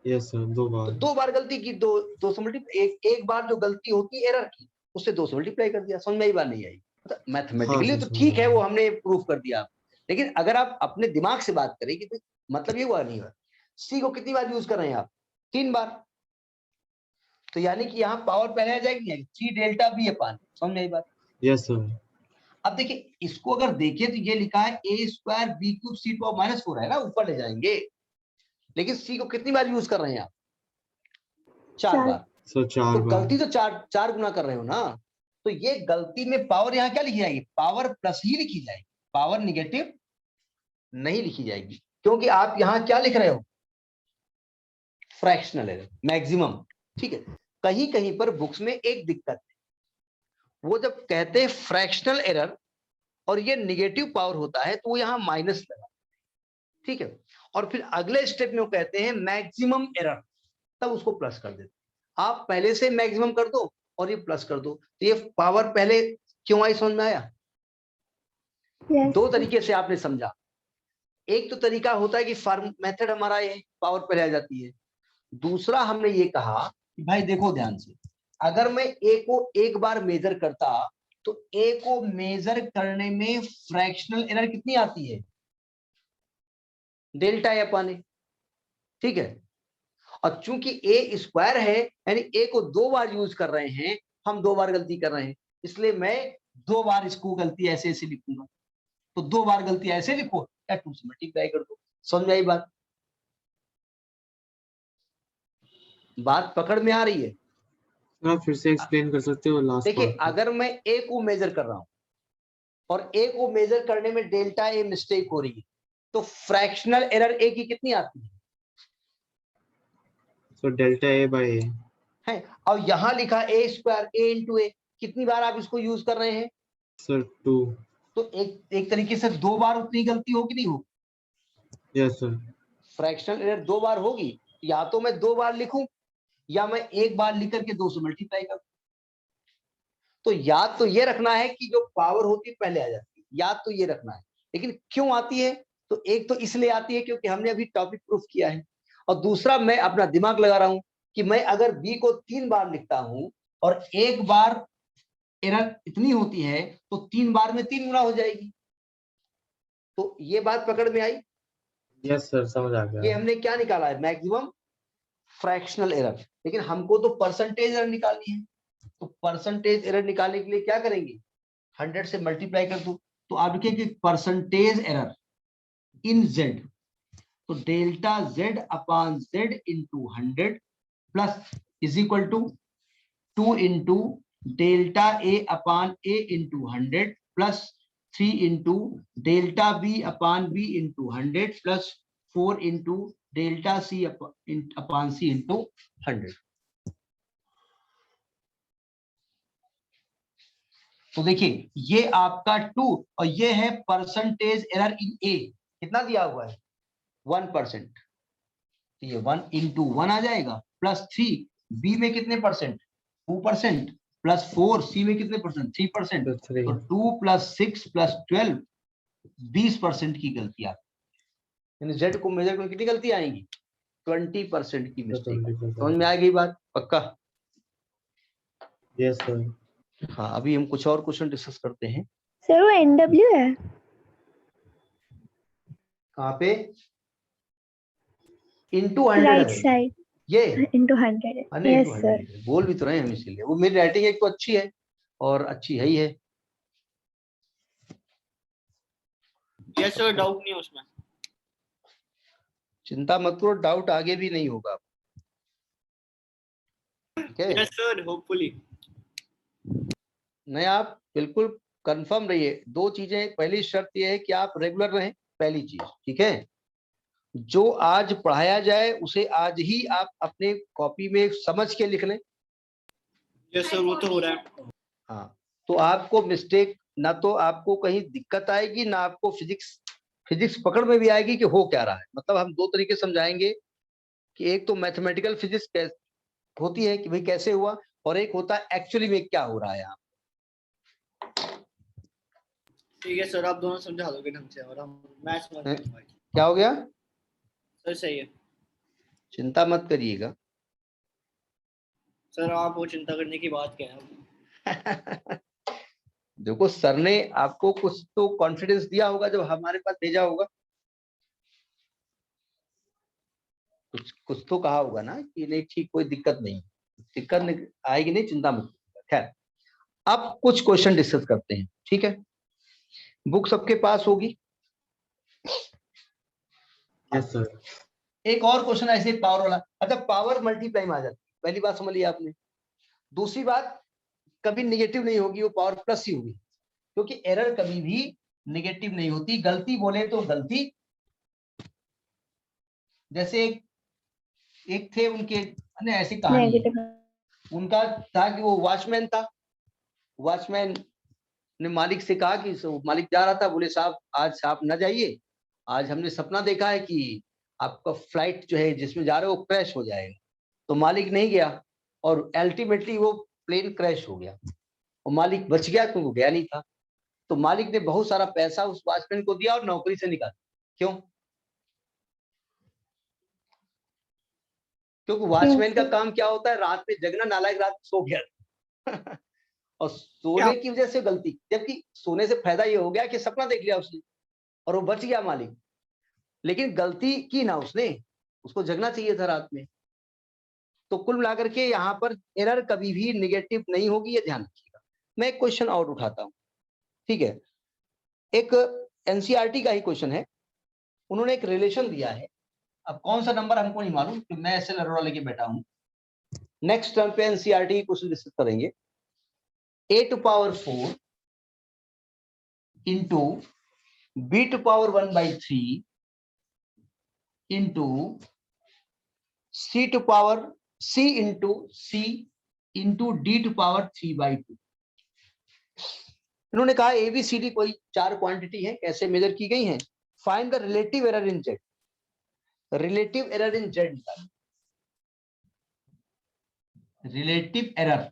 यस सर, 2 तो बार। 2 बार गलती की, दो से मल्टीप्लाई, एक बार जो गलती होती एरर की, उससे 2 से मल्टीप्लाई कर दिया। समझ में आई बात नहीं आई? मतलब हाँ मैथमेटिकली सर, तो समझ ठीक है, आया। वो हमने प्रूफ कर दिया। लेकिन अगर आप अपने दिमाग से बात करें कि मतलब ये हुआ नहीं हुआ, सी को कितनी बार यूज कर रहे हैं आप, 3 बार, तो यानी कि यहाँ पावर पहले आ जाएगी, नहीं 3 डेल्टा बी अपॉन। समझ में आई बात? यस सर, अब देखिए, इसको अगर देखें तो ये लिखा है A square B cube C to -4 है ना, ऊपर ले जाएंगे। लेकिन सी को कितनी बार यूज कर रहे हैं आप, 4 4। बार। सर 4 तो बार। गलती तो 4 गुना कर रहे हो ना, तो ये गलती में पावर यहाँ क्या लिखी जाएगी, पावर प्लस ही लिखी जाएगी, पावर निगेटिव नहीं लिखी जाएगी, क्योंकि आप यहाँ क्या लिख रहे हो, फ्रैक्शनल एरर, मैक्सिमम। ठीक है, कहीं कहीं पर बुक्स में एक दिक्कत है, वो जब कहते हैं फ्रैक्शनल एरर और ये निगेटिव पावर होता है, तो वो यहाँ माइनस लगा, ठीक है, और फिर अगले स्टेप में वो कहते हैं मैक्सिमम एरर, तब उसको प्लस कर देते। आप पहले से मैक्सिमम कर दो और ये प्लस कर दो, तो ये पावर पहले क्यों आई, समझ में आया? Yes. 2 तरीके से आपने समझा। एक तो तरीका होता है कि फॉर्म मेथड हमारा ये पावर पहले आ जाती है। दूसरा हमने ये कहा कि भाई देखो ध्यान से, अगर मैं ए को एक बार मेजर करता, तो ए को मेजर करने में फ्रैक्शनल एरर कितनी आती है, डेल्टा ए अपॉन ए। ठीक है, और चूंकि ए स्क्वायर है, यानी ए को 2 बार यूज कर रहे हैं, हम 2 बार गलती कर रहे हैं, इसलिए मैं 2 बार इसको गलती ऐसे ऐसे लिखूंगा। तो 2 बार गलती ऐसे लिखो या 2 से मल्टीप्लाई कर दो। समझ में आई बात? बात पकड़ में आ रही है? सर आप फिर से एक्सप्लेन कर सकते हो लास्ट देखिए, पार्ट? अगर मैं ए को मेजर कर रहा हूं और ए को मेजर करने में डेल्टा ए मिस्टेक हो रही है, तो फ्रैक्शनल एरर ए की कितनी आती है, सर डेल्टा ए बाय ए। है? और यहां लिखा ए स्क्वायर, ए इंटू ए, कितनी बार आप इसको यूज कर रहे हैं, सर 2। तो एक तरीके से 2 बार उतनी गलती होगी, नहीं होगी? Yes sir. फ्रैक्शनल एरर 2 बार होगी, या तो मैं 2 बार लिखूं या मैं एक बार लिख करके 2 से मल्टीप्लाई करूं। तो याद तो ये रखना है कि जो पावर होती है पहले आ जाती है, याद तो ये रखना है। लेकिन क्यों आती है, तो एक तो इसलिए आती है क्योंकि हमने अभी टॉपिक प्रूफ किया है, और दूसरा मैं अपना दिमाग लगा रहा हूं कि मैं अगर बी को 3 बार लिखता हूं और एक बार एरर इतनी होती है, तो 3 बार में 3 गुना हो जाएगी। तो ये बात पकड़ में आई? यस सर, समझ आ ये गया। हमने क्या निकाला है, मैक्सिमम फ्रैक्शनल एरर। लेकिन हमको तो परसेंटेज एरर निकालनी है, तो परसेंटेज एरर निकालने के लिए क्या करेंगे, 100 से मल्टीप्लाई कर दो। तो आप लिखेंगे परसेंटेज एरर इन जेड, तो delta Z upon Z into 100 plus is equal to 2 into delta A upon A into 100 plus 3 into delta B upon B into 100 plus 4 into delta C upon C into 100। तो देखिए, ये आपका 2 और ये है percentage error in ए, कितना दिया हुआ है, 1%। तो ये 1 इंटू 1 आ जाएगा, प्लस 3 बी में कितने परसेंट, 2%, प्लस 4 सी में कितने परसेंट, 3%। सर 3। तो 2 प्लस 6 प्लस 12, 20% की गलती आती है। यानी जेड को मेजर करने कितनी गलती आएंगी, 20% की मिस्टेक। समझ में आ गई बात? पक्का? Yes sir. हाँ, अभी हम कुछ और क्वेश्चन डिस्कस करते हैं। सर वो NW है, कहाँ पे, इंटू 100 राइट है साइड ये, इंटू 100। अरे यस इंटू सर। 100 बोल भी तो रहे हैं हम, इसीलिए वो मेरी राइटिंग एक तो अच्छी है और अच्छी है ही है। यस सर, डाउट नहीं है उसमें। चिंता मत करो, डाउट आगे भी नहीं होगा। ठीक है, यस सर, होपफुली। नहीं, आप बिल्कुल कंफर्म रहिए। दो चीजें, पहली शर्त यह है कि आप रेगुलर रहें, पहली चीज, ठीक है। जो आज पढ़ाया जाए उसे आज ही आप अपने कॉपी में समझ के लिख लें। यस सर, वो तो हो रहा है। हाँ, तो आपको मिस्टेक, ना तो आपको कहीं दिक्कत आएगी, ना आपको फिजिक्स पकड़ में भी आएगी कि हो क्या रहा है। मतलब हम दो तरीके समझाएंगे कि एक तो मैथमेटिकल फिजिक्स होती है कि भाई कैसे हुआ, और एक होता है एक्चुअली में क्या हो रहा है यहाँ। ठीक है सर, आप दोनों समझा दोगे ढंग से और हम मैथ्स में हैं? क्या हो गया? सर सही है चिंता मत करिएगा। सर, आप वो चिंता करने की बात क्या है। देखो, सर ने आपको कुछ तो कॉन्फिडेंस दिया होगा जब हमारे पास भेजा होगा, कुछ तो कहा होगा ना कि नहीं ठीक, कोई दिक्कत नहीं, आएगी नहीं, चिंता मत करिएगा। खैर, अब कुछ क्वेश्चन डिस्कस करते हैं, ठीक है। बुक सबके पास होगी। Yes sir. एक और क्वेश्चन ऐसे पावर वाला, अच्छा पावर मल्टीप्लाई में आ जाती है, पहली बात समझ लिया आपने। दूसरी बात, कभी निगेटिव नहीं होगी, वो पावर प्लस ही होगी, क्योंकि एरर कभी भी निगेटिव नहीं होती। गलती बोले तो गलती, जैसे एक थे उनके, ऐसी कहानी है, नेगेटिव। उनका था कि वो वॉचमैन था। वॉचमैन ने मालिक से कहा कि मालिक जा रहा था, बोले साहब आज आप न जाइए, आज हमने सपना देखा है कि आपका फ्लाइट जो है जिसमें जा रहे हो वो क्रैश हो जाएगा। तो मालिक नहीं गया, और अल्टीमेटली वो प्लेन क्रैश हो गया, और मालिक बच गया क्योंकि वो गया नहीं था। तो मालिक ने बहुत सारा पैसा उस वॉचमैन को दिया और नौकरी से निकाला। क्यों? क्योंकि वॉचमैन का काम क्या होता है, रात में जगना, नालायक रात सो गया और सोने की वजह से गलती, जबकि सोने से फायदा ये हो गया कि सपना देख लिया उसने और वो बच गया मालिक, लेकिन गलती की ना उसने, उसको जगना चाहिए था रात में। तो कुल मिलाकर के यहाँ पर एरर कभी भी निगेटिव नहीं होगी, ये ध्यान रखिएगा। मैं एक क्वेश्चन और उठाता हूँ, ठीक है। एक एनसीईआरटी का ही क्वेश्चन है, उन्होंने एक रिलेशन दिया है। अब कौन सा नंबर हमको नहीं मालूम, कि मैं ऐसे नरोड़ा लेके बैठा हूँ। नेक्स्ट टर्म पे एनसीईआरटी क्वेश्चन डिस्कस करेंगे। a⁴ into b⁴ 1/3 into c into c into d⁴ 3/2। इन्होंने कहा एबीसीडी कोई 4 क्वांटिटी है, कैसे मेजर की गई हैं, find the relative error in Z. Relative error in Z निकालिए। रिलेटिव एरर,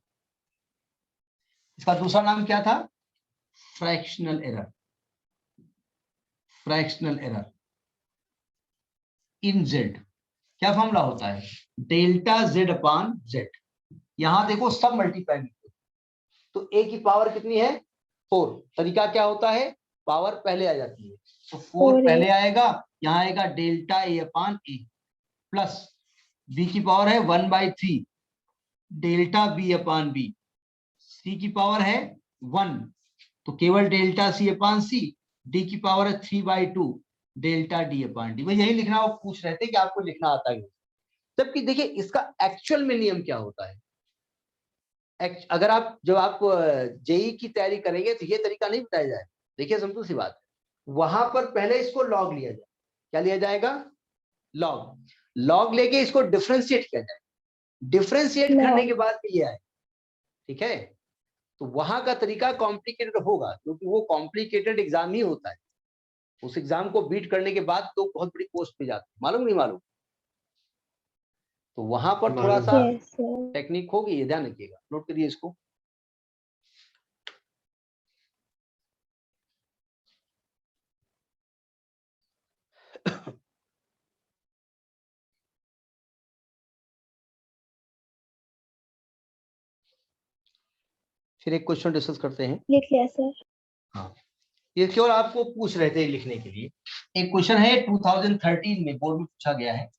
इसका दूसरा नाम क्या था? Fractional error. Fractional error in Z क्या फॉर्मूला होता है? Delta Z upon Z. यहां देखो सब मल्टीप्लाई, तो ए की पावर कितनी है? 4। तरीका क्या होता है? पावर पहले आ जाती है, तो 4 पहले आएगा, यहाँ आएगा delta A upon A, plus बी की पावर है 1/3 डेल्टा बी अपान बी, सी की पावर है 1 तो केवल डेल्टा सी अपान सी, डी की पावर है 3/2 डेल्टा डी अपान डी। यही लिखना, वो पूछ रहे थे कि आपको लिखना आता है। जबकि देखिए इसका एक्चुअल में नियम क्या होता है। अगर आप जब आप जेई की तैयारी करेंगे तो ये तरीका नहीं बताया जाए। देखिए सिंपल सी बात है, वहां पर पहले इसको लॉग लिया जाए। क्या लिया जाएगा? लॉग। लॉग लेके इसको डिफरेंशिएट किया जाए, डिफरेंशिएट करने के बाद ये आए, ठीक है। तो वहां का तरीका कॉम्प्लिकेटेड होगा, क्योंकि वो कॉम्प्लिकेटेड एग्जाम ही होता है। उस एग्जाम को बीट करने के बाद तो बहुत बड़ी पोस्ट पे जाते हैं, मालूम नहीं मालूम। तो वहां पर थोड़ा सा टेक्निक होगी, ये ध्यान रखिएगा, नोट करिए इसको। फिर एक क्वेश्चन डिस्कस करते हैं। लिख लिया सर। हाँ, ये केवल आपको पूछ रहे थे लिखने के लिए। एक क्वेश्चन है 2013 में बोर्ड में पूछा गया है।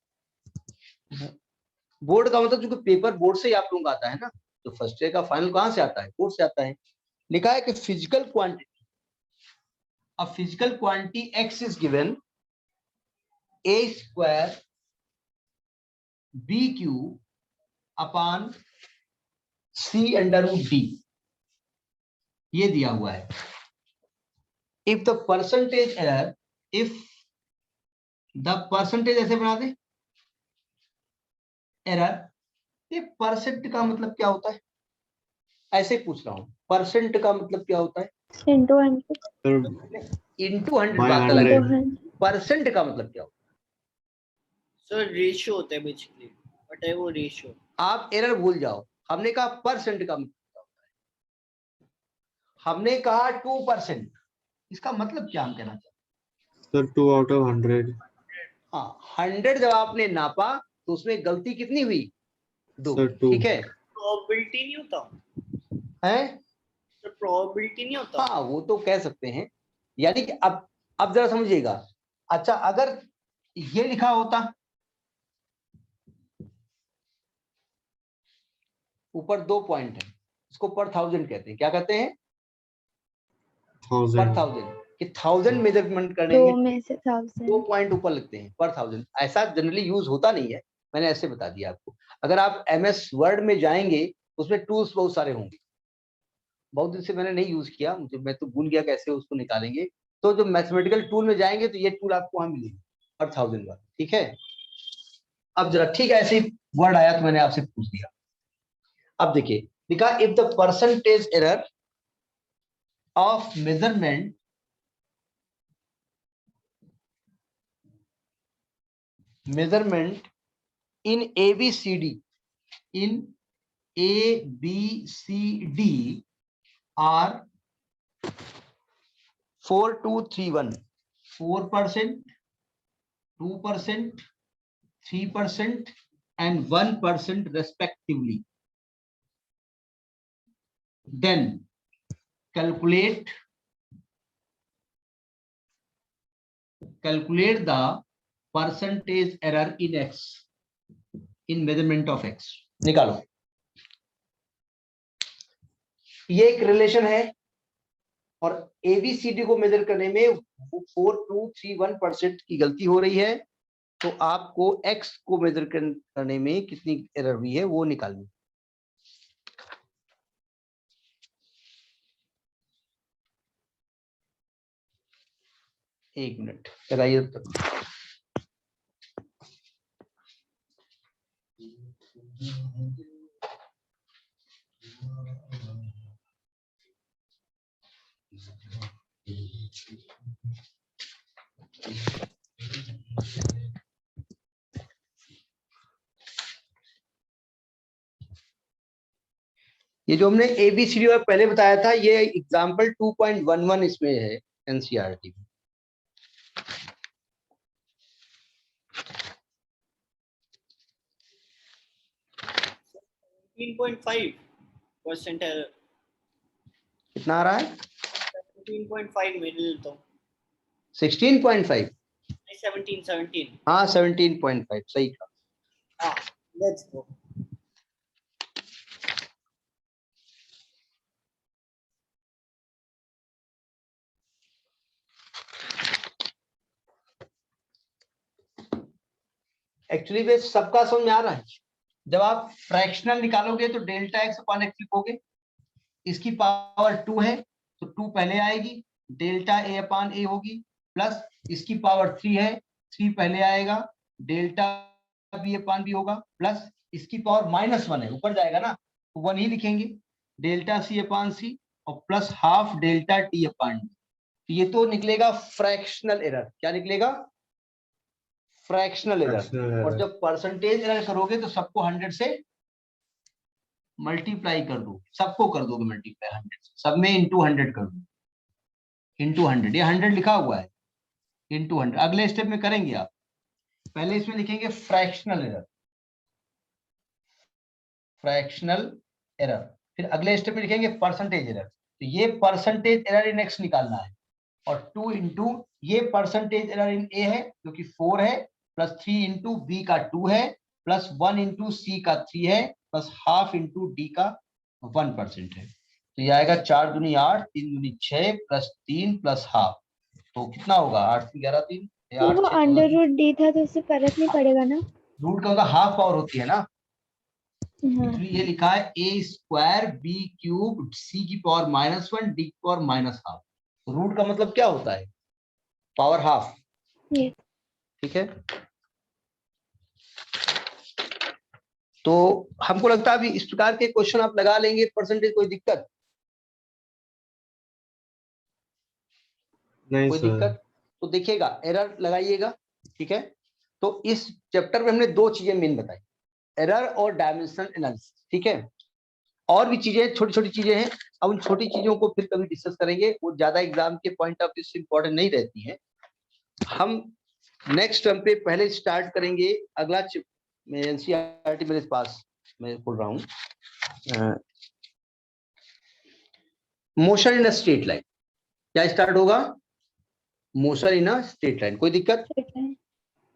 बोर्ड का मतलब जो पेपर बोर्ड से ही आप लोगों का आता है ना, तो फर्स्ट ईयर का फाइनल कहाँ से आता है? बोर्ड से आता है। लिखा है कि physical quantity, a physical quantity x is given a² bq upon c √d। ये दिया हुआ है, if the percentage error, if the percentage, ऐसे बना दे एरर, ये परसेंट का मतलब क्या होता है, ऐसे पूछ रहा हूं, परसेंट का मतलब क्या होता है, इंटू 100 सर इंटू 100 by बात अलग है, 100 परसेंट का मतलब क्या होता सर रेशियो होता है बेसिकली, बट है वो रेशियो। है, आप एरर भूल जाओ, हमने कहा परसेंट का मतलब क्या होता है, हमने कहा 2%, इसका मतलब क्या हम कहना चाहते हैं, सर 2 out of 100 हाँ 100 जब आपने नापा तो उसमें गलती कितनी हुई, 2, सर 2 ठीक है, प्रोबेबिलिटी नहीं होता हैं, सर, प्रोबेबिलिटी नहीं होता। हाँ वो तो कह सकते हैं, यानी कि अब जरा समझिएगा, अच्छा अगर ये लिखा होता, ऊपर 2 पॉइंट है, इसको पर 1000 कहते हैं, क्या कहते हैं, पर 1000 1000, कि 1000 मेजरमेंट करने 2 में में से 2 1000 पॉइंट ऊपर लगते हैं पर 1000, ऐसा जनरली यूज होता नहीं है, मैंने ऐसे बता दिया आपको। अगर आप MS वर्ड में जाएंगे उसमें टूल्स बहुत सारे होंगे, बहुत दिन से मैंने नहीं यूज किया, मुझे मैं तो भूल गया कैसे उसको निकालेंगे, तो जो मैथमेटिकल टूल में जाएंगे तो ये टूल आपको वहां मिलेगी पर 1000 वाला, ठीक है। अब जरा ठीक है, ऐसे ही वर्ड आया तो मैंने आपसे पूछ दिया। अब देखिए लिखा, if the percentage error of measurement in ABCD are 4231, 4%, 2%, 3% and 1% respectively, then calculate the percentage error in X, in measurement of X, निकालो। ये एक रिलेशन है और ABCD को मेजर करने में 4231% की गलती हो रही है, तो आपको X को मेजर करने में कितनी एरर हुई है वो निकालनी। एक मिनट लगाइए तब तक। ये जो हमने ABCD और पहले बताया था, ये एग्जाम्पल 2.11 इसमें है NCERT में। %17.5 एरर, कितना आ रहा है, 17.5 में ले लेता हूँ। 16.5, नहीं, 17 हाँ 17.5 सही कहा। हाँ, लेट्स गो। एक्चुअली वे सबका समझ में आ रहा है, जब आप फ्रैक्शनल निकालोगे तो डेल्टा एक्स अपॉन एक्स लिखोगे, इसकी पावर 2 है तो 2 पहले आएगी, डेल्टा ए अपॉन ए होगी, प्लस इसकी पावर 3 है, 3 पहले आएगा, डेल्टा बी अपॉन बी होगा, प्लस इसकी पावर -1 है, ऊपर जाएगा ना तो 1 ही लिखेंगे, डेल्टा सी अपॉन सी और plus half delta T upon D. तो ये तो निकलेगा फ्रैक्शनल एरर, क्या निकलेगा, फ्रैक्शनल एरर। fractional और error जब परसेंटेज एरर करोगे तो सबको 100 से मल्टीप्लाई कर दो, सबको कर दोगे मल्टीप्लाई 100 से, सब में इंटू 100 कर दो, इंटू 100, ये 100 लिखा हुआ है, इंटू 100। अगले स्टेप में करेंगे आप, पहले इसमें लिखेंगे फ्रैक्शनल एरर, फ्रैक्शनल एरर, फिर अगले स्टेप में लिखेंगे परसेंटेज एरर, तो ये परसेंटेज एरर इन एक्स निकालना है, और 2 इंटू ये परसेंटेज एरर इन ए है जो कि 4 है, प्लस 3 इंटू बी का 2 है, प्लस 1 इंटू सी का 3 है, प्लस हाफ इंटू डी का 1% है। तो ये आएगा 4 दूनी 8, 3 दूनी 6, प्लस 3 प्लस हाफ, तो कितना होगा 8 3 11 3, तो 8 वो 6 14, अंडर रूट डी था तो उससे फर्क नहीं पड़ेगा ना। रूट का होगा हाफ पावर होती है ना, हाँ इसमें ये लिखा है a square b cube c की पावर -1 d की पावर -हाफ। रूट का मतलब क्या होता है? Power half. ये ठीक है, तो हमको लगता है अभी इस प्रकार के क्वेश्चन आप लगा लेंगे परसेंटेज, कोई दिक्कत? नहीं कोई सर। दिक्कत? तो देखिएगा, एरर लगाइएगा। ठीक है, तो इस चैप्टर में हमने दो चीजें मेन बताई, एरर और डायमेंशनल एनालिसिस। ठीक है, और भी चीजें, छोटी छोटी चीजें हैं, अब उन छोटी चीजों को फिर कभी डिस्कस करेंगे, वो ज्यादा एग्जाम के पॉइंट ऑफ व्यू से इंपॉर्टेंट नहीं रहती हैं। हम नेक्स्ट टर्म पे पहले स्टार्ट करेंगे अगला एनसीईआरटी मेरे पास, मैं खोल रहा हूँ, मोशन इन स्ट्रेट लाइन। क्या स्टार्ट होगा? Motion in straight line. कोई दिक्कत? ठीक है।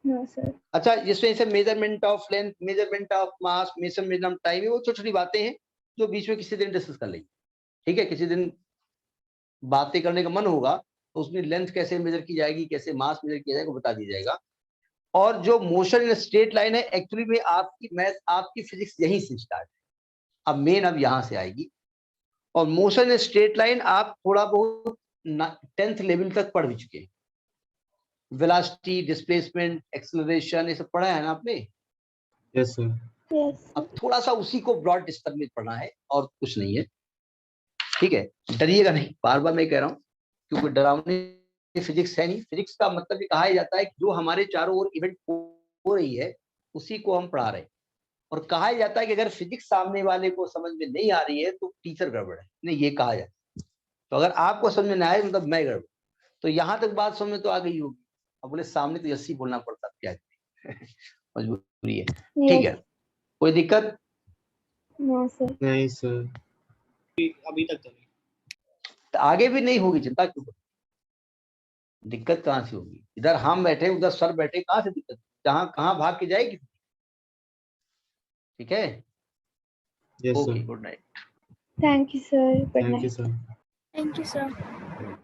No sir. अच्छा, जिसमें जैसे measurement of length, measurement of mass, measurement of time, वो छोटी छोटी बातें हैं जो बीच में किसी दिन डिस्कस कर लेंगे। ठीक है, किसी दिन बातें करने का मन होगा तो उसमें लेंथ कैसे मेजर की जाएगी, कैसे मास मेजर किया जाएगा, बता दिया जाएगा। और जो मोशन इन स्ट्रेट लाइन है, एक्चुअली में आपकी मैथ, आपकी फिजिक्स यहीं से स्टार्ट है, अब मेन अब यहां से आएगी। और मोशन इन स्ट्रेट लाइन आप थोड़ा बहुत 10th लेवल तक पढ़ भी चुके हैं, वेलोसिटी, डिस्प्लेसमेंट, एक्सेलरेशन, ये सब पढ़ा है ना आपने। Yes sir. यस। अब थोड़ा सा उसी को ब्रॉड स्तर में पढ़ना है और कुछ नहीं है। ठीक है, डरिएगा नहीं, बार बार मैं कह रहा हूँ, क्योंकि डरावनी फिजिक्स है नहीं। फिजिक्स का मतलब ये कहा जाता है कि जो हमारे चारों ओर इवेंट हो रही है उसी को हम पढ़ा रहे हैं। और कहा जाता है कि अगर फिजिक्स सामने वाले को समझ में नहीं आ रही है तो टीचर गड़बड़ है, नहीं ये कहा जाता है। तो अगर आपको समझ में नहीं आए मतलब मैं गड़बड़। तो यहाँ तक बात समझ में तो आ गई होगी। अब बोले सामने तो यसी बोलना पड़ता, क्या मजबूरी है। ठीक है, यस। कोई दिक्कत? No sir. नहीं सर। अभी तक तो नहीं। तो आगे भी नहीं होगी, चिंता क्यों? दिक्कत कहाँ से होगी? इधर हम बैठे, उधर सर बैठे, कहाँ से दिक्कत? जहां कहाँ भाग के जाएगी। ठीक है, yes okay, sir. Good night. Thank you sir. Good thank you night. Sir. Thank you sir.